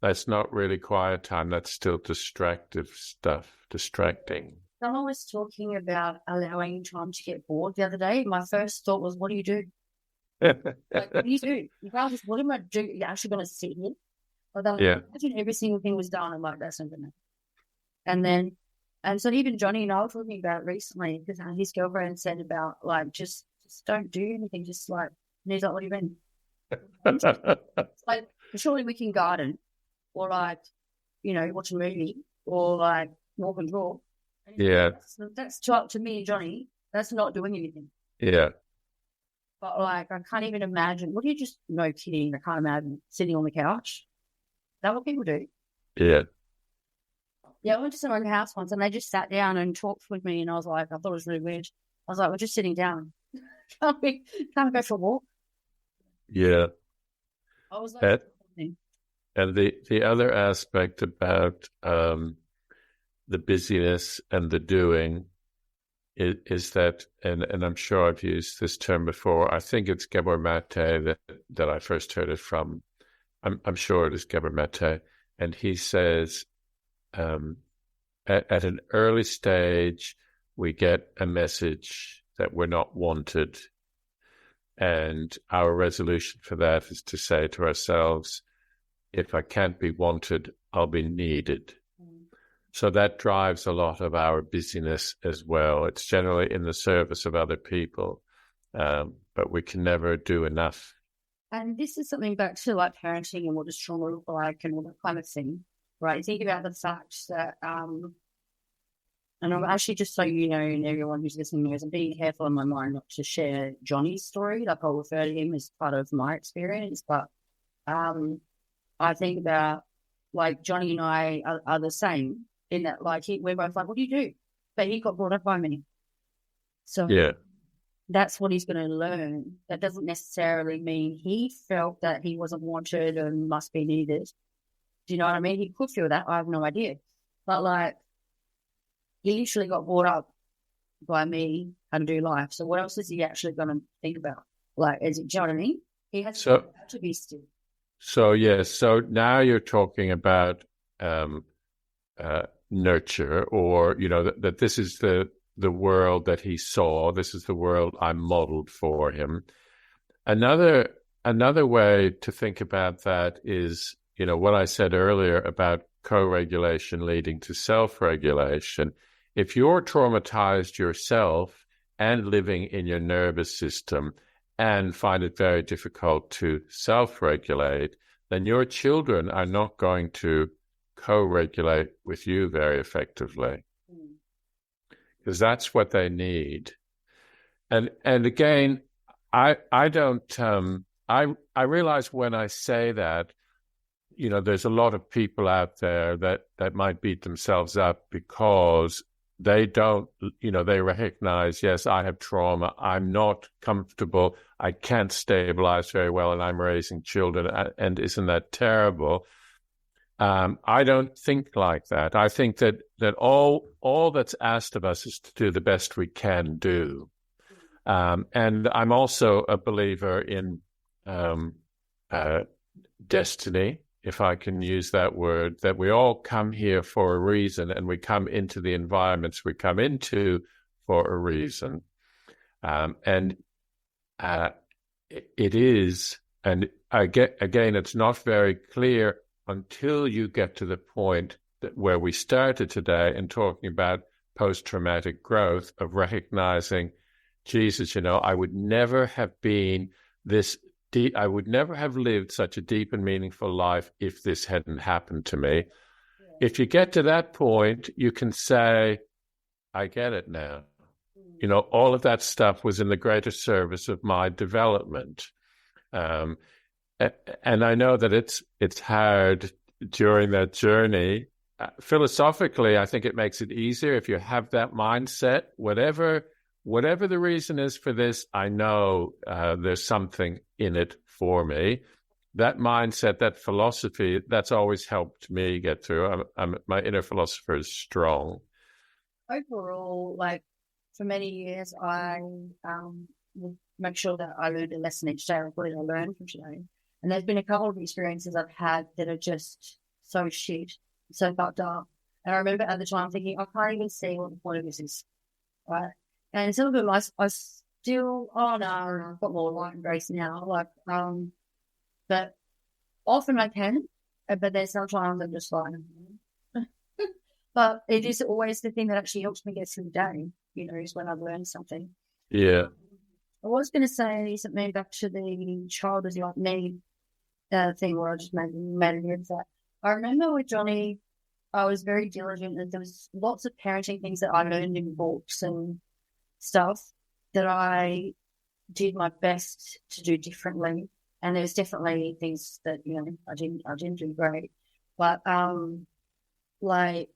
[SPEAKER 1] that's not really quiet time. That's still distracting.
[SPEAKER 3] Someone was talking about allowing time to get bored the other day. My first thought was, what do you do? Like, what do you do? You guys just, what am I doing? You're actually going to sit here? Like, imagine every single thing was done. I'm like, that's not going to. And so even Johnny and I were talking about it recently, because his girlfriend said about, like, just don't do anything. Just like, and he's like, what do you mean? Like, surely we can garden or, like, you know, watch a movie or, like, walk and draw.
[SPEAKER 1] Yeah.
[SPEAKER 3] That's to me and Johnny, that's not doing anything.
[SPEAKER 1] Yeah.
[SPEAKER 3] But, like, I can't even imagine. What do you just, no kidding, I can't imagine sitting on the couch. Is that what people do?
[SPEAKER 1] Yeah.
[SPEAKER 3] Yeah, I went to someone's house once and they just sat down and talked with me, and I was like, I thought it was really weird. I was like, we're just sitting down. Can't go for a walk.
[SPEAKER 1] Yeah.
[SPEAKER 3] I was like,
[SPEAKER 1] and the other aspect about the busyness and the doing is that, and I'm sure I've used this term before. I think it's Gabor Mate that I first heard it from. I'm sure it is Gabor Mate, and he says, at an early stage, we get a message that we're not wanted. And our resolution for that is to say to ourselves, if I can't be wanted, I'll be needed. So that drives a lot of our busyness as well. It's generally in the service of other people, but we can never do enough.
[SPEAKER 3] And this is something back to, like, parenting and what does trauma look like and all that kind of thing, right? Think about the fact that, and I'm actually, just so you know, and everyone who's listening knows, I'm being careful in my mind not to share Johnny's story. Like, I'll refer to him as part of my experience. But I think about, like, Johnny and I are the same in that, like, we're both like, what do you do? But he got brought up by me. So
[SPEAKER 1] yeah,
[SPEAKER 3] that's what he's going to learn. That doesn't necessarily mean he felt that he wasn't wanted and must be needed. Do you know what I mean? He could feel that. I have no idea. But, like, he literally got brought up by me how to do life. So what else is he actually going to think about? Like, do you know what I mean? He has to be still.
[SPEAKER 1] So, yes. So now you're talking about nurture, or, you know, that this is the world that he saw. This is the world I modeled for him. Another way to think about that is, you know, what I said earlier about co-regulation leading to self-regulation. If you're traumatized yourself and living in your nervous system and find it very difficult to self-regulate, then your children are not going to co-regulate with you very effectively, because that's what they need. And again, I realize when I say that, you know, there's a lot of people out there that might beat themselves up because they don't, you know, they recognize, yes, I have trauma, I'm not comfortable, I can't stabilize very well, and I'm raising children, and isn't that terrible? I don't think like that. I think that all that's asked of us is to do the best we can do. And I'm also a believer in destiny, if I can use that word, that we all come here for a reason, and we come into the environments we come into for a reason. And it is, and again, it's not very clear until you get to the point where we started today in talking about post-traumatic growth, of recognizing, Jesus, you know, I would never have been this deep, I would never have lived such a deep and meaningful life if this hadn't happened to me. if you get to that point, you can say, I get it now. All of that stuff was in the greater service of my development. And I know that it's hard during that journey. Philosophically, I think it makes it easier if you have that mindset. Whatever the reason is for this, I know there's something in it for me. That mindset, that philosophy, that's always helped me get through. My inner philosopher is strong.
[SPEAKER 3] Overall, like, for many years, I would make sure that I learned a lesson each day. What did I learn from today? And there's been a couple of experiences I've had that are just so shit, so fucked up. And I remember at the time thinking, I can't even see what the point of this is, right? And some of them I still, no, I've got more light and grace now. Like, but often I can, but there's sometimes I'm just like, but it is always the thing that actually helps me get through the day, is when I've learned something.
[SPEAKER 1] Yeah.
[SPEAKER 3] I was going to say something back to the child is like me thing where I just made it that. I remember with Johnny, I was very diligent, and there was lots of parenting things that I learned in books and stuff that I did my best to do differently. And there's definitely things that, I didn't do great. But like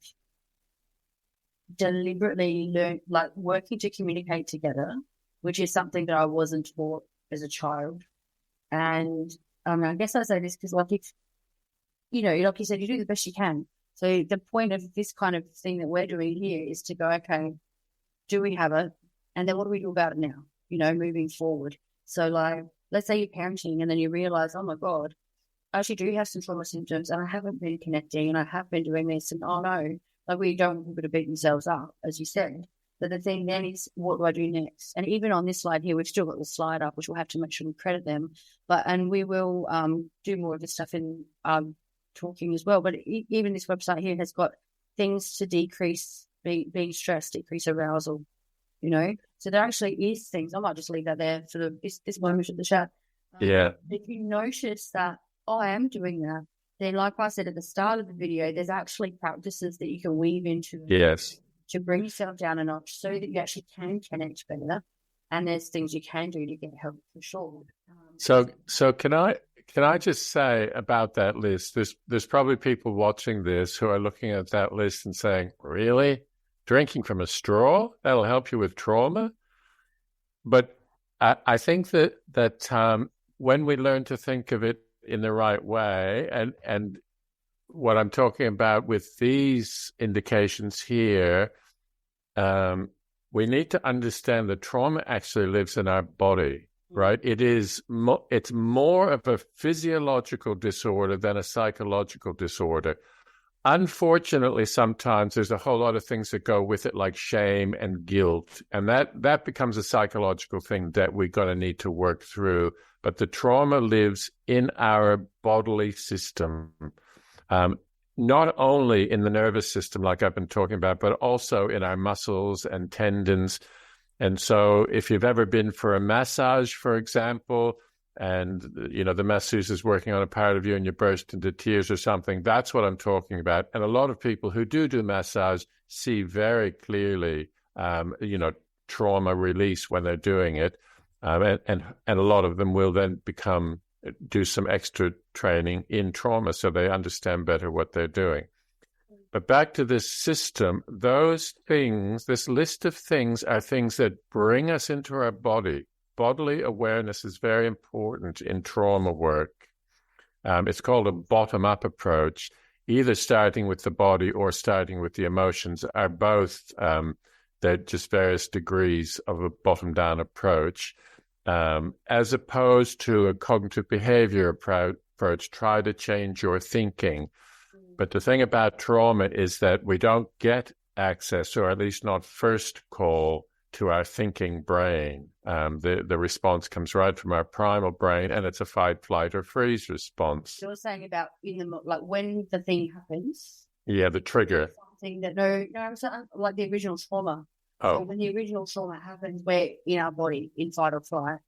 [SPEAKER 3] deliberately learn, like working to communicate together, which is something that I wasn't taught as a child. And I guess I say this because, like, if, like you said, you do the best you can. So the point of this kind of thing that we're doing here is to go, okay, do we have it? And then what do we do about it now, moving forward? So, like, let's say you're parenting and then you realize, oh, my God, I actually do have some trauma symptoms and I haven't been connecting and I have been doing this. And, oh, no, like, we don't want people to beat themselves up, as you said. But the thing then is, what do I do next? And even on this slide here, we've still got the slide up, which we'll have to make sure we credit them. And we will do more of this stuff in talking as well. But even this website here has got things to decrease being stressed, decrease arousal, So there actually is things. I might just leave that there for this moment of the chat.
[SPEAKER 1] Yeah.
[SPEAKER 3] If you notice that, I am doing that, then like I said at the start of the video, there's actually practices that you can weave into.
[SPEAKER 1] Yes.
[SPEAKER 3] To bring yourself down a notch so that you actually can connect better. And there's things you can do to get help for sure.
[SPEAKER 1] So can I just say about that list, there's probably people watching this who are looking at that list and saying, really? Drinking from a straw? That'll help you with trauma? But I think that when we learn to think of it in the right way, and what I'm talking about with these indications here, we need to understand that trauma actually lives in our body, right? It's more of a physiological disorder than a psychological disorder. Unfortunately, sometimes there's a whole lot of things that go with it, like shame and guilt, and that becomes a psychological thing that we're going to need to work through. But the trauma lives in our bodily system. Not only in the nervous system, like I've been talking about, but also in our muscles and tendons. And so if you've ever been for a massage, for example, and, the masseuse is working on a part of you and you burst into tears or something, that's what I'm talking about. And a lot of people who do massage see very clearly, trauma release when they're doing it. And a lot of them will then do some extra training in trauma so they understand better what they're doing. But back to this system, those things, this list of things are things that bring us into our body. Bodily awareness is very important in trauma work. It's called a bottom-up approach. Either starting with the body or starting with the emotions are both, they're just various degrees of a bottom-down approach. As opposed to a cognitive behavior approach, try to change your thinking. But the thing about trauma is that we don't get access, or at least not first call, to our thinking brain. The response comes right from our primal brain, and it's a fight, flight, or freeze response.
[SPEAKER 3] So you're saying about when the thing happens.
[SPEAKER 1] Yeah, the trigger.
[SPEAKER 3] Something that like the original trauma.
[SPEAKER 1] Oh.
[SPEAKER 3] So when the original trauma happens, we're in our body, in fight or flight,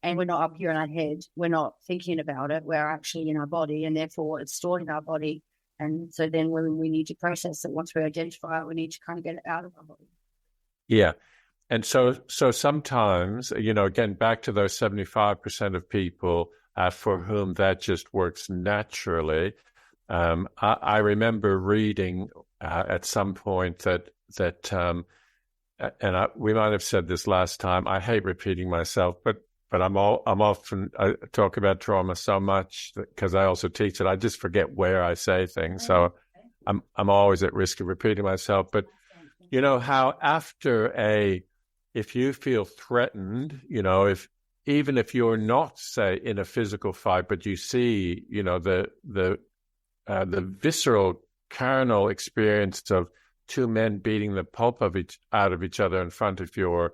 [SPEAKER 3] and we're not up here in our head. We're not thinking about it. We're actually in our body, and therefore it's stored in our body. And so then when we need to process it, once we identify it, we need to kind of get it out of our body.
[SPEAKER 1] Yeah. And so sometimes, again, back to those 75% of people for whom that just works naturally. I remember reading at some point that we might have said this last time. I hate repeating myself, but I'm often I talk about trauma so much because I also teach it. I just forget where I say things, so I'm always at risk of repeating myself. But how after if you feel threatened, even if you're not, say, in a physical fight, but you see, the visceral, carnal experience of two men beating the pulp out of each other in front of your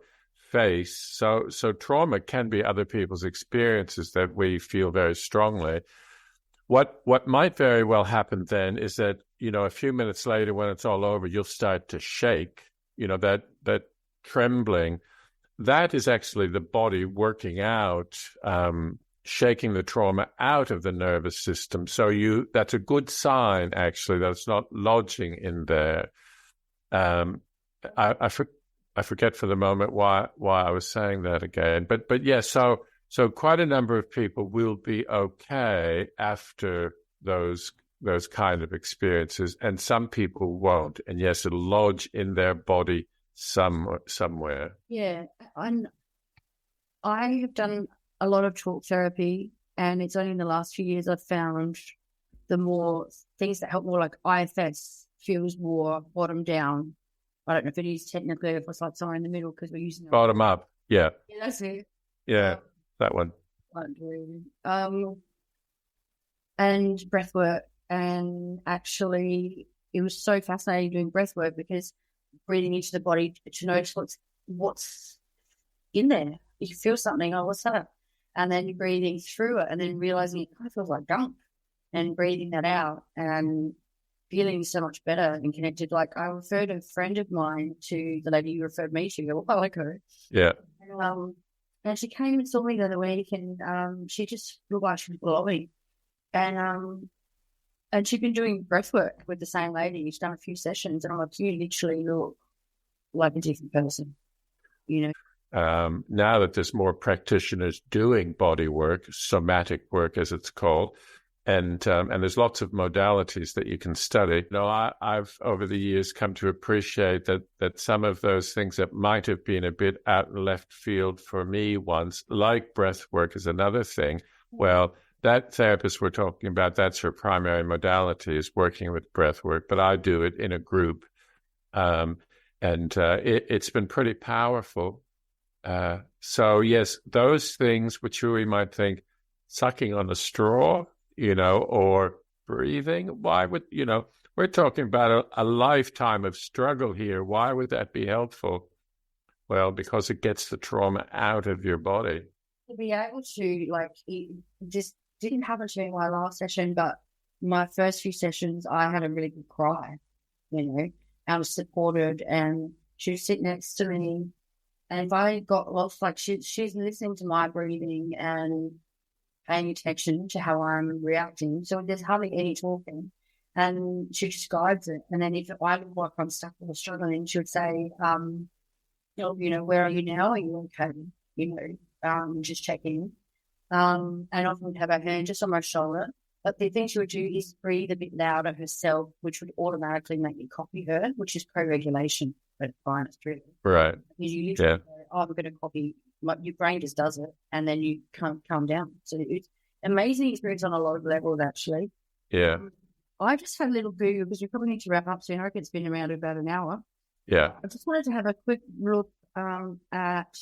[SPEAKER 1] face. So trauma can be other people's experiences that we feel very strongly. What might very well happen then is that, a few minutes later when it's all over, you'll start to shake, that trembling. That is actually the body working out, shaking the trauma out of the nervous system. So that's a good sign, actually, that it's not lodging in there. I forget for the moment why I was saying that again. But yeah, so quite a number of people will be okay after those kind of experiences, and some people won't. And yes, it'll lodge in their body somewhere.
[SPEAKER 3] Yeah, and I have done a lot of talk therapy, and it's only in the last few years I've found the more things that help more, like IFS feels more bottom down. I don't know if it is technically, if it's like somewhere in the middle, because we're using
[SPEAKER 1] bottom up. Yeah.
[SPEAKER 3] Yeah, that's it.
[SPEAKER 1] Yeah, that one.
[SPEAKER 3] And breathwork, and actually, it was so fascinating doing breathwork because breathing into the body to notice what's in there. You can feel something. Oh, what's that? And then you're breathing through it, and then realizing it kind of feels like gunk, and breathing that out and feeling so much better and connected. Like, I referred a friend of mine to the lady you referred me to a while ago.
[SPEAKER 1] Yeah.
[SPEAKER 3] And she came and saw me the other week, and she just looked like she was glowing. And she'd been doing breathwork with the same lady. She's done a few sessions, and I'm like, you literally look like a different person,
[SPEAKER 1] Now that there's more practitioners doing body work, somatic work as it's called, and there's lots of modalities that you can study. I've over the years come to appreciate that some of those things that might have been a bit out in left field for me once, like breath work is another thing. Well, that therapist we're talking about, that's her primary modality, is working with breath work, but I do it in a group. It's been pretty powerful. So yes, those things which we might think sucking on a straw, or breathing, why would, we're talking about a lifetime of struggle here. Why would that be helpful? Well, because it gets the trauma out of your body.
[SPEAKER 3] To be able to, it just didn't happen to me in my last session, but my first few sessions, I had a really good cry, I was supported, and she would sit next to me. And if I got lost, she's listening to my breathing and paying attention to how I'm reacting. So there's hardly any talking, and she just guides it. And then if I look like I'm stuck or struggling, she would say, where are you now? Are you okay? Just checking. And often have her hand just on my shoulder. But the thing she would do is breathe a bit louder herself, which would automatically make me copy her, which is co-regulation. But fine, it's true.
[SPEAKER 1] Right.
[SPEAKER 3] You literally go, I'm going to copy. Your brain just does it, and then you calm down. So it's amazing experience on a lot of levels, actually.
[SPEAKER 1] Yeah. I
[SPEAKER 3] just had a little boo because we probably need to wrap up soon. I reckon it's been around about an hour.
[SPEAKER 1] Yeah.
[SPEAKER 3] I just wanted to have a quick look at.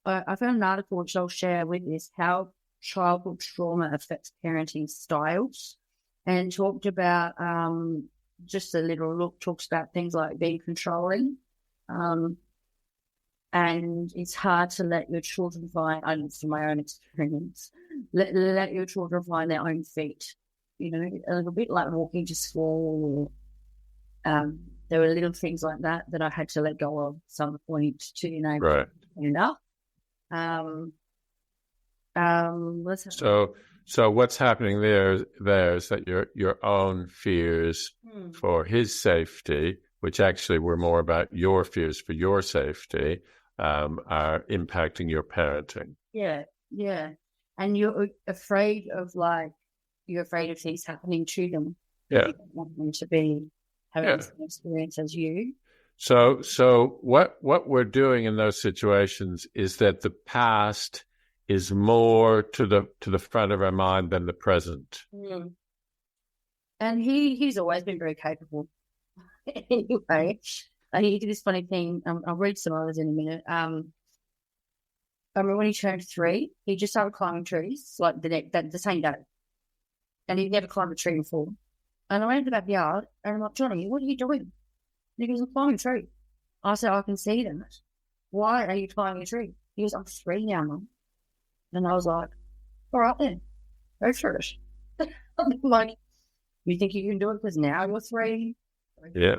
[SPEAKER 3] I found an article which I'll share with this, how childhood trauma affects parenting styles, and talked about just a little look. Talks about things like being controlling. And it's hard to let your children find, I know from my own experience, let your children find their own feet. A little bit like walking to school. There were little things like that I had to let go of at some point to enable enough.
[SPEAKER 1] So So what's happening there is that your own fears for his safety, which actually were more about your fears for your safety, are impacting your parenting.
[SPEAKER 3] Yeah. And you're afraid of things happening to them.
[SPEAKER 1] Yeah.
[SPEAKER 3] You don't want them to be having the same experience as you.
[SPEAKER 1] So what we're doing in those situations is that the past is more to the front of our mind than the present.
[SPEAKER 3] And he's always been very capable. Anyway, he did this funny thing. I'll read some others in a minute. I remember when he turned 3, he just started climbing trees like the same day, and he'd never climbed a tree before. And I went into the backyard, and I'm like, Johnny, what are you doing? And he goes, I'm climbing a tree. I said, I can see that. Why are you climbing a tree? He goes, I'm 3 now, Mum. And I was like, all right then, go for it. I'm like, you think you can do it because now you're 3?
[SPEAKER 1] Yeah.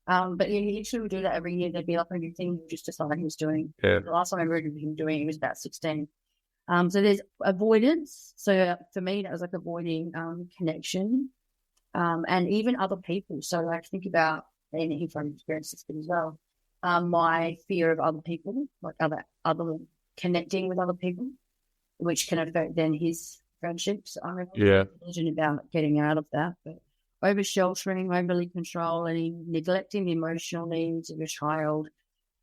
[SPEAKER 3] But yeah, he usually would do that every year. There'd be like a new thing he just decided he was doing.
[SPEAKER 1] Yeah.
[SPEAKER 3] The last time I remember him doing it, he was about 16. So there's avoidance. So for me, that was like avoiding connection, and even other people. So like think about, and he probably experienced this as well. My fear of other people, like other connecting with other people, which can affect then his friendships. I'm religion about getting out of that, but over sheltering, overly controlling, neglecting the emotional needs of your child.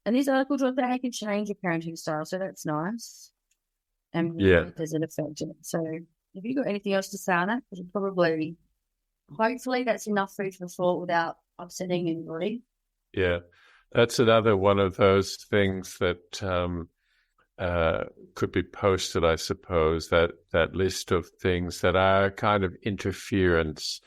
[SPEAKER 3] And these articles talk about how you can change your parenting style, so that's nice. And does it affect it? So have you got anything else to say on that? Because probably, hopefully that's enough food for thought without upsetting anybody.
[SPEAKER 1] Yeah, that's another one of those things that could be posted, I suppose, that list of things that are kind of interference.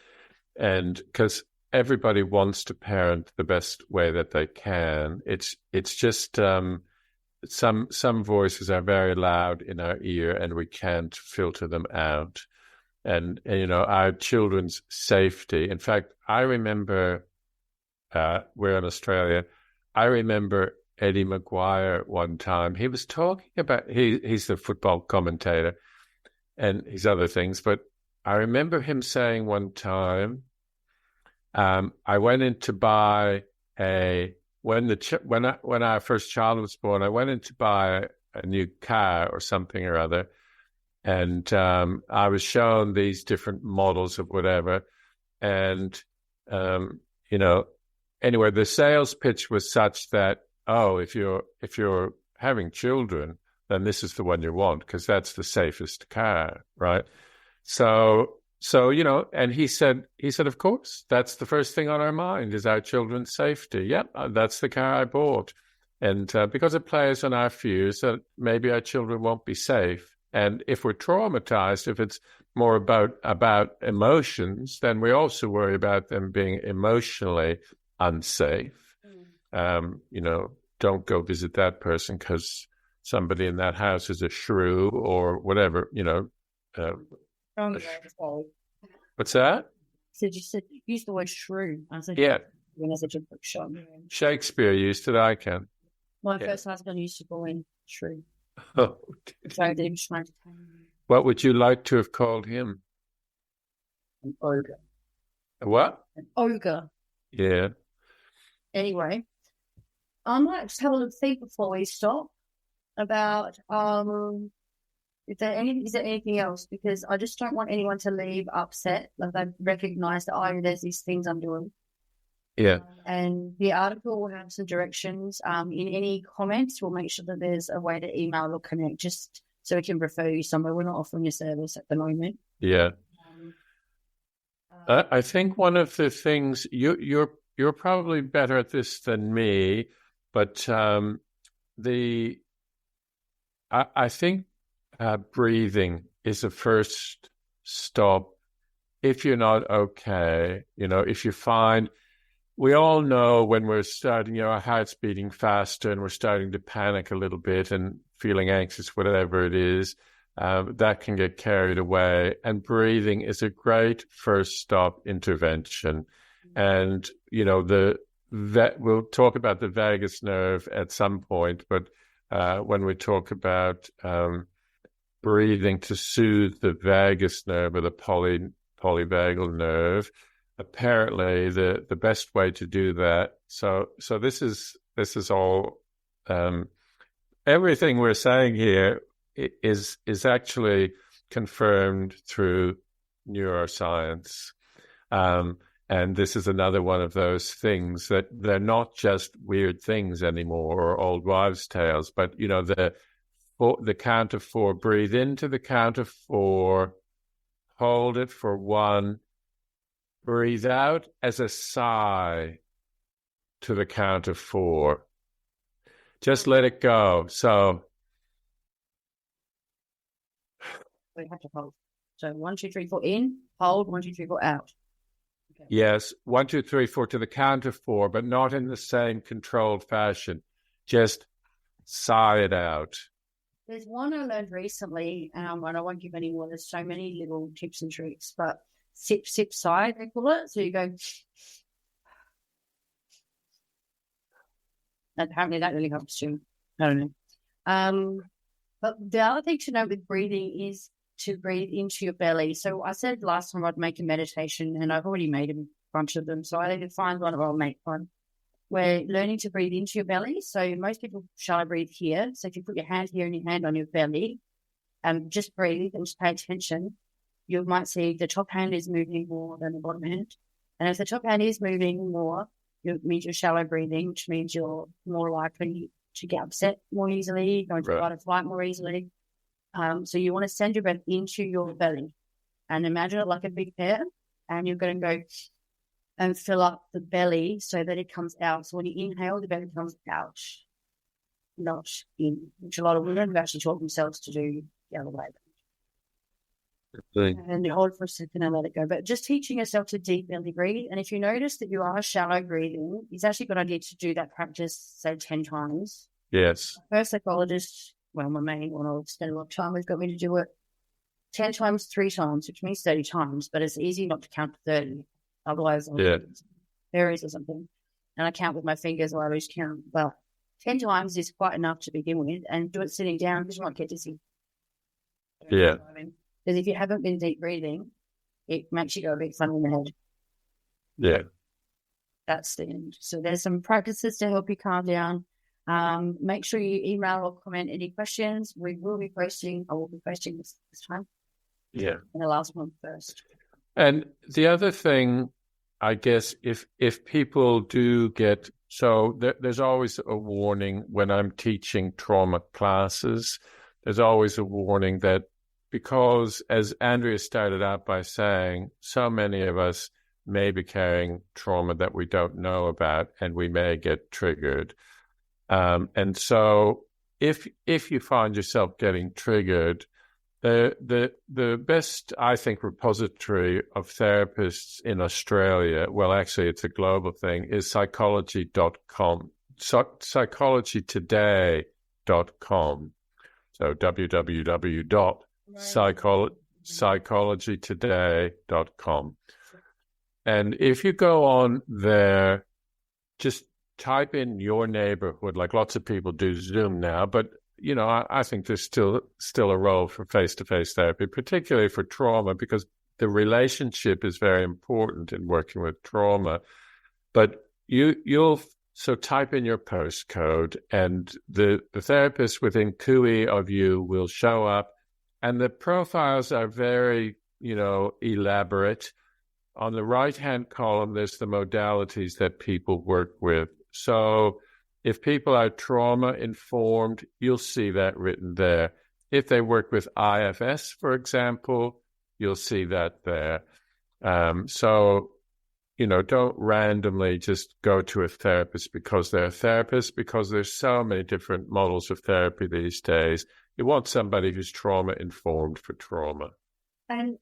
[SPEAKER 1] And because everybody wants to parent the best way that they can, it's just some voices are very loud in our ear and we can't filter them out. And our children's safety. In fact, I remember we're in Australia. I remember Eddie Maguire one time. He was talking about he's the football commentator and his other things, but I remember him saying one time, I went in to buy when our first child was born, I went in to buy a new car or something or other, and I was shown these different models of whatever, and anyway, the sales pitch was such that if you're having children, then this is the one you want because that's the safest car, right? So and he said, of course, that's the first thing on our mind is our children's safety. Yep, that's the car I bought. And because it plays on our fears that maybe our children won't be safe. And if we're traumatized, if it's more about emotions, then we also worry about them being emotionally unsafe. Don't go visit that person because somebody in that house is a shrew or whatever, What's that?
[SPEAKER 3] So you said use the word shrew. I said,
[SPEAKER 1] yeah.
[SPEAKER 3] When I said you put shot.
[SPEAKER 1] Shakespeare used it. I can.
[SPEAKER 3] My first husband used to call him shrew.
[SPEAKER 1] Oh, what would you like to have called him?
[SPEAKER 3] An ogre.
[SPEAKER 1] A what?
[SPEAKER 3] An ogre.
[SPEAKER 1] Yeah.
[SPEAKER 3] Anyway, I might just have a little think before we stop about is there anything else? Because I just don't want anyone to leave upset. Like they recognise that there's these things I'm doing.
[SPEAKER 1] Yeah.
[SPEAKER 3] And the article will have some directions. In any comments, we'll make sure that there's a way to email or connect, just so we can refer you somewhere. We're not offering a service at the moment.
[SPEAKER 1] Yeah. I think one of the things you're probably better at this than me, but I think breathing is a first stop. If you're not okay, if you find, we all know when we're starting, our heart's beating faster and we're starting to panic a little bit and feeling anxious, whatever it is, that can get carried away. And breathing is a great first stop intervention. And, we'll talk about the vagus nerve at some point, but when we talk about breathing to soothe the vagus nerve or the polyvagal nerve. Apparently, the best way to do that. So this is all. Everything we're saying here is actually confirmed through neuroscience. And this is another one of those things that they're not just weird things anymore or old wives' tales, but, the count of 4, breathe into the count of 4, hold it for 1, breathe out as a sigh to the count of 4. Just let it go. So
[SPEAKER 3] we have to hold. So 1, 2, 3, 4 in, hold, 1, 2, 3, 4 out. Okay.
[SPEAKER 1] Yes, 1, 2, 3, 4 to the count of 4, but not in the same controlled fashion. Just sigh it out.
[SPEAKER 3] There's one I learned recently, and I won't give any more. There's so many little tips and tricks, but sip, sip, sigh, they call it. So you go, apparently that really helps too. I don't know. But the other thing to know with breathing is to breathe into your belly. So I said last time I'd make a meditation, and I've already made a bunch of them. So I need to find one, or I'll make one. We're learning to breathe into your belly. So most people shallow breathe here. So if you put your hand here and your hand on your belly and just breathe and just pay attention, you might see the top hand is moving more than the bottom hand. And if the top hand is moving more, it means you're shallow breathing, which means you're more likely to get upset more easily, go into fight or flight more easily. So you want to send your breath into your belly and imagine it like a big pear, and you're going to go and fill up the belly so that it comes out. So when you inhale, the belly comes out, not in, which a lot of women have actually taught themselves to do the other way. And you hold for a second and let it go. But just teaching yourself to deep belly breathe. And if you notice that you are shallow breathing, it's actually a good idea to do that practice, say, 10 times.
[SPEAKER 1] Yes.
[SPEAKER 3] First psychologist, well, my main one, I'll spend a lot of time, has got me to do it 10 times, 3 times, which means 30 times. But it's easy not to count to 30. Otherwise, there is or something. And I count with my fingers or I lose count. Well, 10 times is quite enough to begin with, and do it sitting down because you might get dizzy.
[SPEAKER 1] Yeah.
[SPEAKER 3] Because if you haven't been deep breathing, it makes you go a bit funny in the head.
[SPEAKER 1] Yeah.
[SPEAKER 3] That's the end. So there's some practices to help you calm down. Make sure you email or comment any questions. I will be posting this time.
[SPEAKER 1] Yeah.
[SPEAKER 3] And the last one first.
[SPEAKER 1] And the other thing, I guess, if people do get, so there's always a warning when I'm teaching trauma classes, there's always a warning that because, as Andrea started out by saying, so many of us may be carrying trauma that we don't know about, and we may get triggered. And so if you find yourself getting triggered, the best, I think, repository of therapists in Australia, well, actually, it's a global thing, is psychology.com, psychologytoday.com. So www.psychologytoday.com. And if you go on there, just type in your neighborhood, like lots of people do Zoom now, but I think there's still a role for face-to-face therapy, particularly for trauma, because the relationship is very important in working with trauma. But you'll type in your postcode, and the therapist within CUI of you will show up, and the profiles are very, elaborate. On the right-hand column, there's the modalities that people work with. So if people are trauma-informed, you'll see that written there. If they work with IFS, for example, you'll see that there. So, don't randomly just go to a therapist because they're a therapist, because there's so many different models of therapy these days. You want somebody who's trauma-informed for trauma.
[SPEAKER 3] And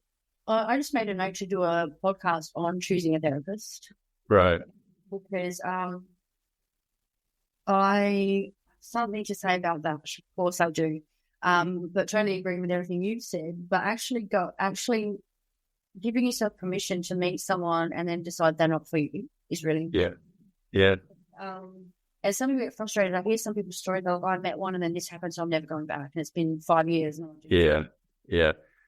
[SPEAKER 3] I just made a note to do a podcast on choosing a therapist.
[SPEAKER 1] Right.
[SPEAKER 3] Because I something to say about that. Of course, I do. But totally agree with everything you've said. But actually giving yourself permission to meet someone and then decide they're not for you is really important.
[SPEAKER 1] Yeah.
[SPEAKER 3] And some people get frustrated. I hear some people's story, they're like, I met one and then this happened, so I'm never going back. And it's been 5 years. And
[SPEAKER 1] Yeah.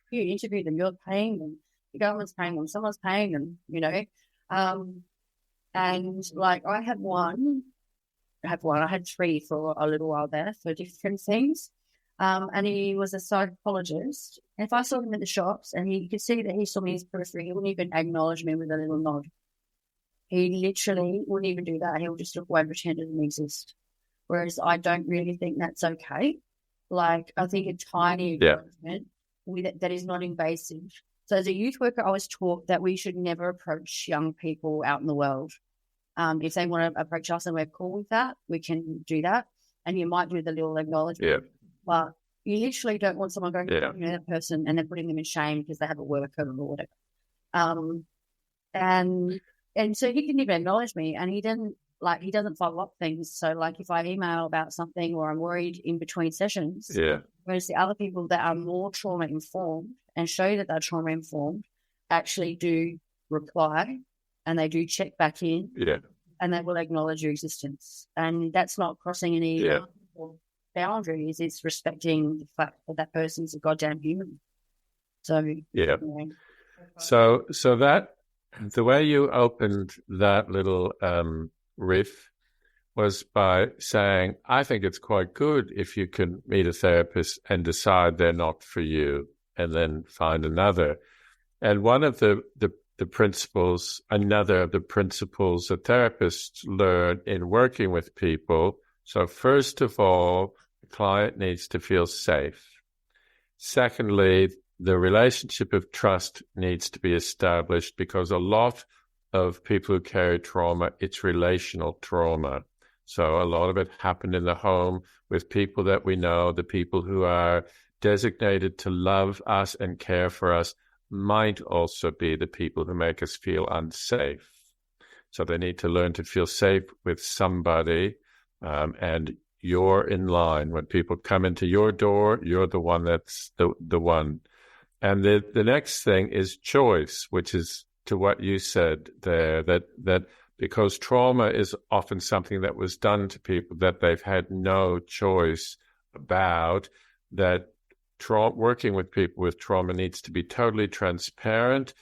[SPEAKER 3] You interview them, you're paying them, the government's paying them, someone's paying them, you know. And like I had three for a little while there for different things. And he was a psychologist. And if I saw him in the shops and you could see that he saw me as periphery, he wouldn't even acknowledge me with a little nod. He literally wouldn't even do that. He would just look away and pretend it didn't exist. Whereas I don't really think that's okay. Like, I think a tiny acknowledgement that is not invasive. So as a youth worker, I was taught that we should never approach young people out in the world. If they want to approach us and we're cool with that, we can do that. And you might do the little acknowledgement.
[SPEAKER 1] Yeah.
[SPEAKER 3] But you literally don't want someone going to that person and then putting them in shame because they have a worker or whatever. And so he didn't even acknowledge me, and he doesn't follow up things. So like if I email about something or I'm worried in between sessions, whereas the other people that are more trauma informed and show that they're trauma informed actually do reply and they do check back in and they will acknowledge your existence. And that's not crossing any boundaries. It's respecting the fact that that person's a goddamn human. So,
[SPEAKER 1] So that, the way you opened that little riff was by saying, I think it's quite good if you can meet a therapist and decide they're not for you and then find another. And one of the principles, another of the principles that therapists learn in working with people. So first of all, the client needs to feel safe. Secondly, the relationship of trust needs to be established, because a lot of people who carry trauma, it's relational trauma. So a lot of it happened in the home with people that we know. The people who are designated to love us and care for us might also be the people who make us feel unsafe. So they need to learn to feel safe with somebody, and you're in line. When people come into your door, you're the one that's the one. And the next thing is choice, which is to what you said there, that because trauma is often something that was done to people that they've had no choice about, that working with people with trauma needs to be totally transparent.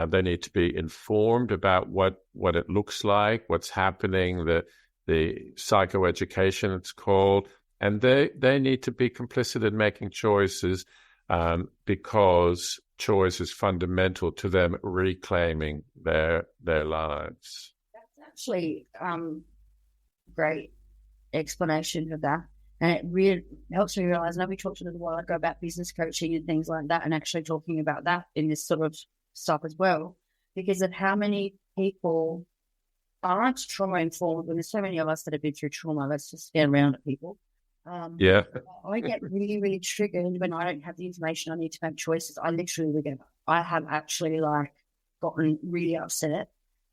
[SPEAKER 1] They need to be informed about what it looks like, what's happening, the psychoeducation it's called, and they need to be complicit in making choices, because choice is fundamental to them reclaiming their lives.
[SPEAKER 3] That's actually great explanation of that. And it really helps me realize, I know we talked a little while ago about business coaching and things like that, and actually talking about that in this sort of stuff as well, because of how many people aren't trauma informed, and there's so many of us that have been through trauma. Let's just stand around at people. I get really, really triggered when I don't have the information I need to make choices. I literally will give up. I have actually gotten really upset.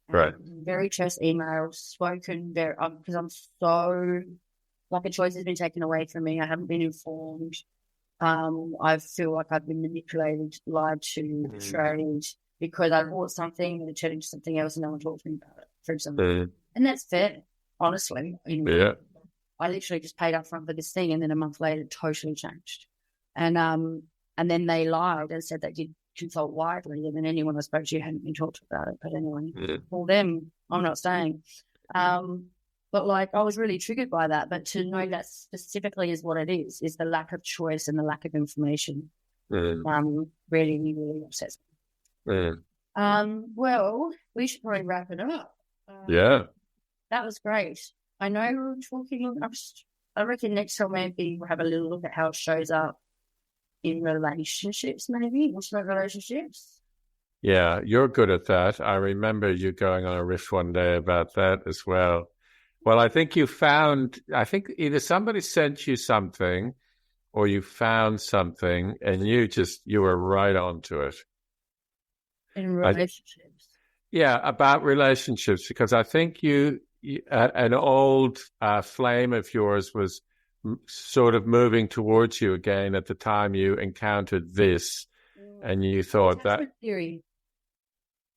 [SPEAKER 1] Right.
[SPEAKER 3] Very terse emails, spoken very, because I'm so, a choice has been taken away from me. I haven't been informed. I feel like I've been manipulated, lied to, betrayed, because I bought something and it turned into something else and no one talked to me about it, for example. And that's fair, honestly. I literally just paid up front for this thing, and then a month later it totally changed. And then they lied and said they did consult widely, and then anyone I spoke to hadn't been talked about it. But anyway, for them, I'm not staying. But I was really triggered by that. But to know that specifically is what it is the lack of choice and the lack of information. Really, really upsets me. Well, we should probably wrap it up. That was great. I know we were talking, I reckon next time maybe we'll have a little look at how it shows up in relationships, maybe, intimate relationships.
[SPEAKER 1] Yeah, you're good at that. I remember you going on a riff one day about that as well. Well, I think either somebody sent you something or you found something and you were right onto it.
[SPEAKER 3] In relationships.
[SPEAKER 1] About relationships, because I think an old flame of yours was sort of moving towards you again at the time you encountered this, and you thought
[SPEAKER 3] attachment theory.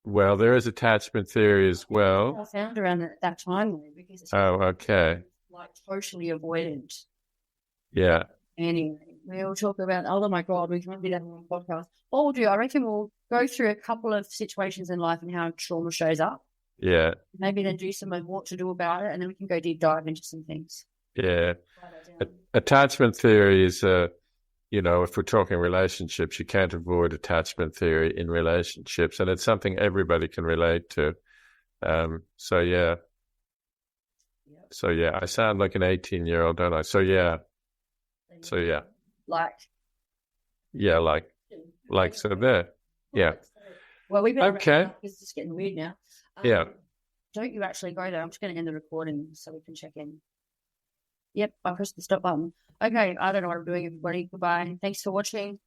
[SPEAKER 1] Well, there is attachment theory as well.
[SPEAKER 3] I found around that time because
[SPEAKER 1] okay.
[SPEAKER 3] like totally avoidant.
[SPEAKER 1] Yeah.
[SPEAKER 3] Anyway, we'll talk about, oh my God, we can't do that on a podcast. What we'll do, I reckon we'll go through a couple of situations in life and how trauma shows up.
[SPEAKER 1] Yeah.
[SPEAKER 3] Maybe then do some of what to do about it, and then we can go deep dive into some things.
[SPEAKER 1] Yeah. Attachment theory is, if we're talking relationships, you can't avoid attachment theory in relationships, and it's something everybody can relate to. So yeah, I sound like an 18-year-old, don't I? So yeah. Like so there. Yeah.
[SPEAKER 3] Well, we've been
[SPEAKER 1] okay.
[SPEAKER 3] It's just getting weird now.
[SPEAKER 1] Yeah.
[SPEAKER 3] Don't you actually go there? I'm just going to end the recording so we can check in. Yep, I pressed the stop button. Okay, I don't know what I'm doing, everybody. Goodbye. Thanks for watching.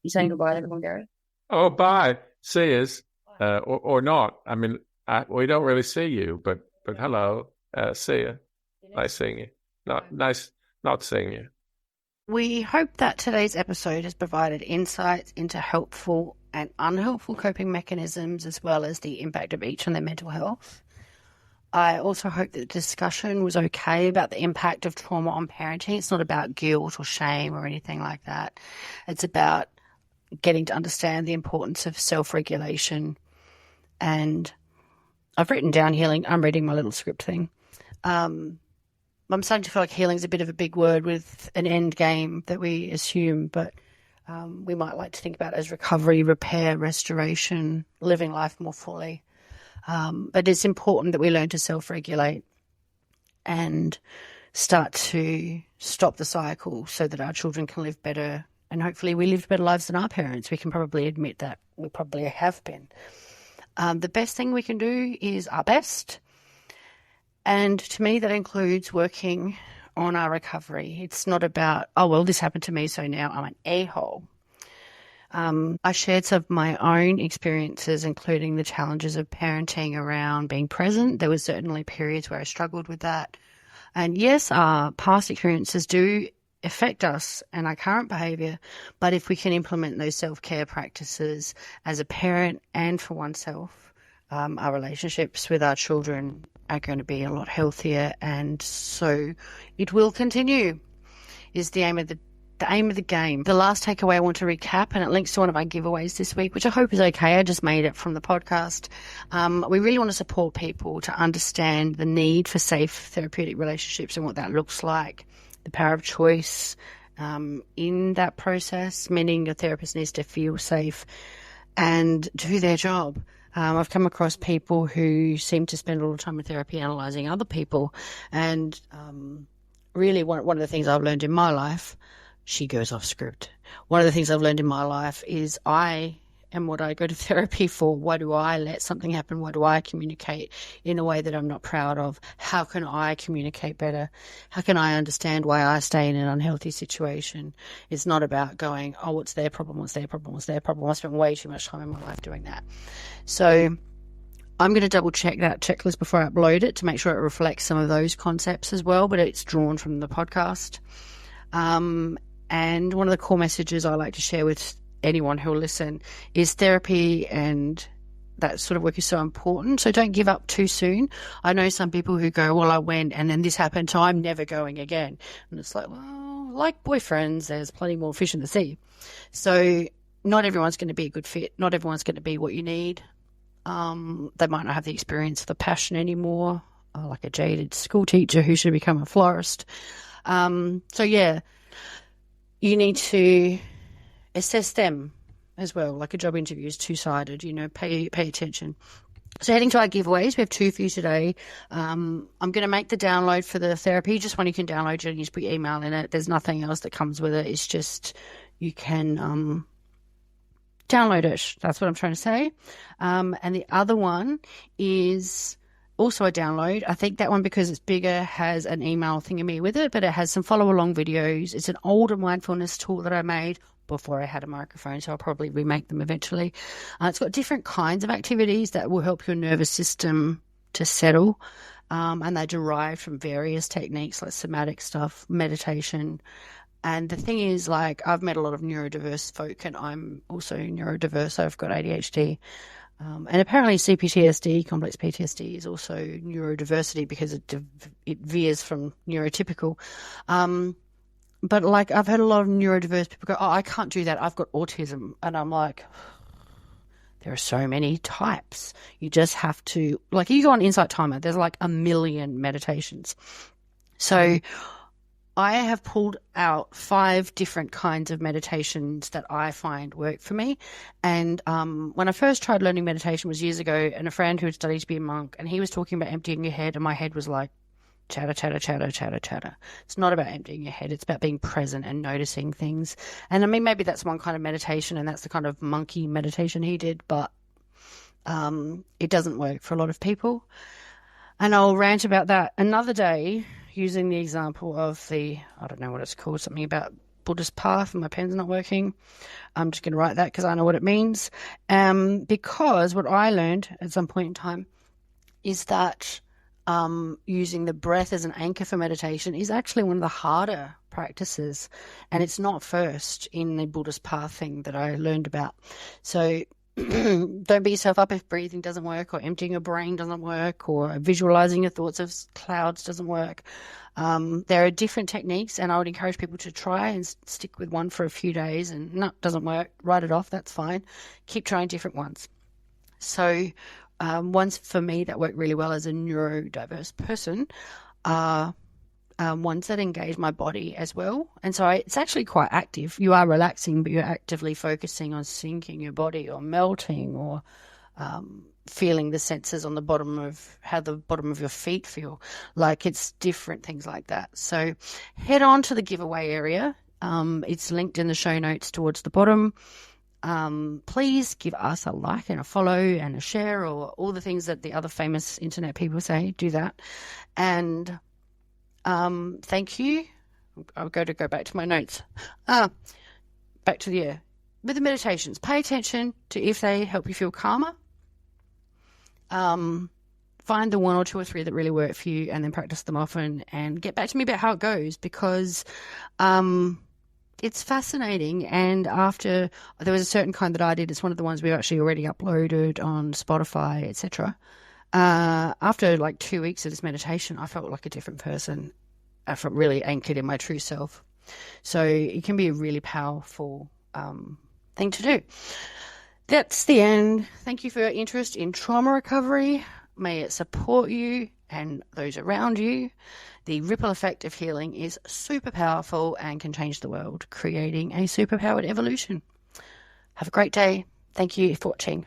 [SPEAKER 3] You saying goodbye to everyone, Gary?
[SPEAKER 1] Oh, bye. See yous. Or not. I mean, we don't really see you, but hello. See you. Nice seeing you. Nice not seeing you.
[SPEAKER 2] We hope that today's episode has provided insights into helpful and unhelpful coping mechanisms, as well as the impact of each on their mental health. I also hope that the discussion was okay about the impact of trauma on parenting. It's not about guilt or shame or anything like that. It's about getting to understand the importance of self-regulation. And I've written down healing. I'm reading my little script thing. I'm starting to feel like healing is a bit of a big word with an end game that we assume, but we might like to think about it as recovery, repair, restoration, living life more fully. But it's important that we learn to self-regulate and start to stop the cycle so that our children can live better, and hopefully we live better lives than our parents. We can probably admit that we probably have been. The best thing we can do is our best. And to me, that includes working on our recovery. It's not about, oh, well, this happened to me, so now I'm an a-hole. I shared some of my own experiences, including the challenges of parenting around being present. There were certainly periods where I struggled with that. And yes, our past experiences do affect us and our current behaviour, but if we can implement those self-care practices as a parent and for oneself, our relationships with our children are going to be a lot healthier, and so it will continue, is the aim of the game. The last takeaway I want to recap, and it links to one of our giveaways this week, which I hope is okay. I just made it from the podcast. We really want to support people to understand the need for safe therapeutic relationships and what that looks like, the power of choice in that process, meaning your therapist needs to feel safe and do their job. I've come across people who seem to spend a lot of time in therapy analysing other people, and really one of the things I've learned in my life, she goes off script. One of the things I've learned in my life is I am what I go to therapy for. Why do I let something happen? Why do I communicate in a way that I'm not proud of? How can I communicate better? How can I understand why I stay in an unhealthy situation? It's not about going, oh, what's their problem? What's their problem? What's their problem? I spent way too much time in my life doing that. So I'm going to double check that checklist before I upload it to make sure it reflects some of those concepts as well, but it's drawn from the podcast. And one of the core messages I like to share with anyone who will listen is therapy and that sort of work is so important. So don't give up too soon. I know some people who go, well, I went and then this happened, so I'm never going again. And it's like, well, like boyfriends, there's plenty more fish in the sea. So not everyone's going to be a good fit. Not everyone's going to be what you need. They might not have the experience or the passion anymore, like a jaded school teacher who should become a florist. So yeah, you need to assess them as well. Like a job interview is two-sided, pay attention. So heading to our giveaways, we have 2 for you today. I'm going to make the download for the therapy, just one you can download, you just put your email in it. There's nothing else that comes with it. It's just you can download it. That's what I'm trying to say. And the other one is also a download. I think that one, because it's bigger, has an email thingy with it, but it has some follow-along videos. It's an older mindfulness tool that I made before I had a microphone, so I'll probably remake them eventually. It's got different kinds of activities that will help your nervous system to settle, and they're derived from various techniques like somatic stuff, meditation. And the thing is, like, I've met a lot of neurodiverse folk, and I'm also neurodiverse. I've got ADHD. And apparently CPTSD, complex PTSD, is also neurodiversity because it veers from neurotypical. But like I've heard a lot of neurodiverse people go, oh, I can't do that, I've got autism. And I'm like, there are so many types. You just have to, like, you go on Insight Timer, there's like 1 million meditations. So I have pulled out 5 different kinds of meditations that I find work for me. And when I first tried learning meditation was years ago, and a friend who had studied to be a monk, and he was talking about emptying your head, and my head was like, chatter, chatter, chatter, chatter, chatter. It's not about emptying your head. It's about being present and noticing things. And I mean, maybe that's one kind of meditation, and that's the kind of monkey meditation he did, but it doesn't work for a lot of people. And I'll rant about that another day using the example of I don't know what it's called, something about Buddhist path, and my pen's not working. I'm just going to write that because I know what it means. Because what I learned at some point in time is that using the breath as an anchor for meditation is actually one of the harder practices, and it's not first in the Buddhist path thing that I learned about. So don't beat yourself up if breathing doesn't work, or emptying your brain doesn't work, or visualizing your thoughts of clouds doesn't work. There are different techniques, and I would encourage people to try and stick with one for a few days, and no, it doesn't work, write it off, that's fine. Keep trying different ones. So ones for me that work really well as a neurodiverse person are ones that engage my body as well. And so it's actually quite active. You are relaxing, but you're actively focusing on sinking your body, or melting, or feeling the senses on the bottom of how the bottom of your feet feel. Like, it's different things like that. So head on to the giveaway area. It's linked in the show notes towards the bottom. Please give us a like and a follow and a share, or all the things that the other famous internet people say. Do that. And thank you. I'll go back to my notes. Back to the with the meditations. Pay attention to if they help you feel calmer. Find the 1 or 2 or 3 that really work for you, and then practice them often, and get back to me about how it goes, because it's fascinating. And after, there was a certain kind that I did, it's one of the ones we actually already uploaded on Spotify, etc. After like 2 weeks of this meditation, I felt like a different person. I felt really anchored in my true self. So it can be a really powerful thing to do. That's the end. Thank you for your interest in trauma recovery. May it support you and those around you. The ripple effect of healing is super powerful and can change the world, creating a superpowered evolution. Have a great day. Thank you for watching.